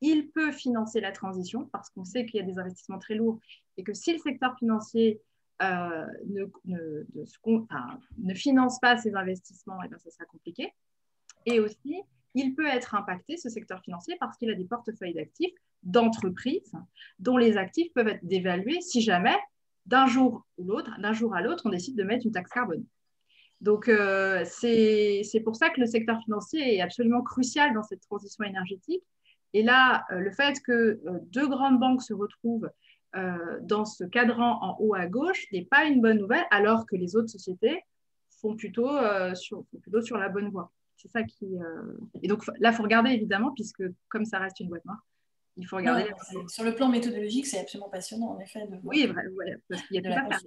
Il peut financer la transition, parce qu'on sait qu'il y a des investissements très lourds, et que si le secteur financier ne finance pas ces investissements, eh bien, ça sera compliqué. Et aussi, il peut être impacté, ce secteur financier, parce qu'il a des portefeuilles d'actifs d'entreprises dont les actifs peuvent être dévalués si jamais, d'un jour à l'autre, on décide de mettre une taxe carbone. Donc, c'est pour ça que le secteur financier est absolument crucial dans cette transition énergétique. Et là, le fait que 2 grandes banques se retrouvent dans ce cadran en haut à gauche n'est pas une bonne nouvelle, alors que les autres sociétés font plutôt sur la bonne voie. C'est ça qui... Et donc là, il faut regarder, évidemment, puisque comme ça reste une boîte noire, il faut regarder... Non, sur le plan méthodologique, c'est absolument passionnant, en effet. De oui, parce qu'il y a tout à faire.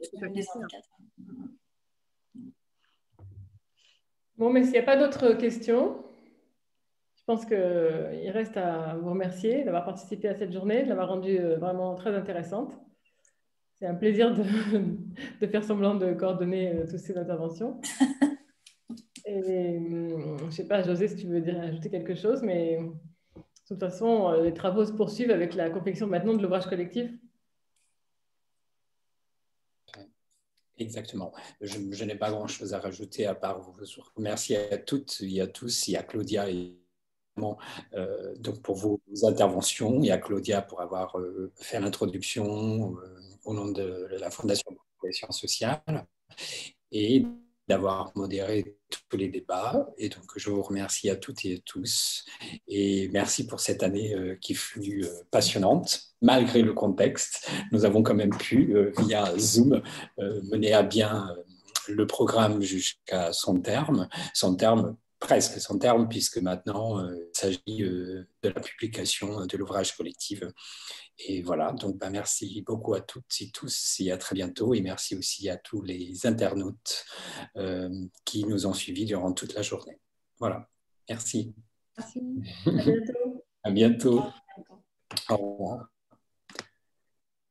Bon, mais s'il n'y a pas d'autres questions, je pense qu'il reste à vous remercier d'avoir participé à cette journée, de l'avoir rendue vraiment très intéressante. C'est un plaisir de faire semblant de coordonner toutes ces interventions. Et je ne sais pas, José, si tu veux ajouter quelque chose, mais de toute façon, les travaux se poursuivent avec la confection maintenant de l'ouvrage collectif. Exactement. Je n'ai pas grand-chose à rajouter à part vous remercier à toutes et à tous, et à Claudia également donc pour vos interventions, et à Claudia pour avoir fait l'introduction au nom de la Fondation pour la cohésion sociale, et d'avoir modéré tous les débats. Et donc, je vous remercie à toutes et à tous. Et merci pour cette année qui fut passionnante, malgré le contexte. Nous avons quand même pu, via Zoom, mener à bien le programme jusqu'à presque son terme, puisque maintenant, il s'agit de la publication de l'ouvrage collectif. Et voilà, donc merci beaucoup à toutes et tous, et à très bientôt. Et merci aussi à tous les internautes qui nous ont suivis durant toute la journée. Voilà, merci. Merci, à bientôt. À bientôt. Au revoir.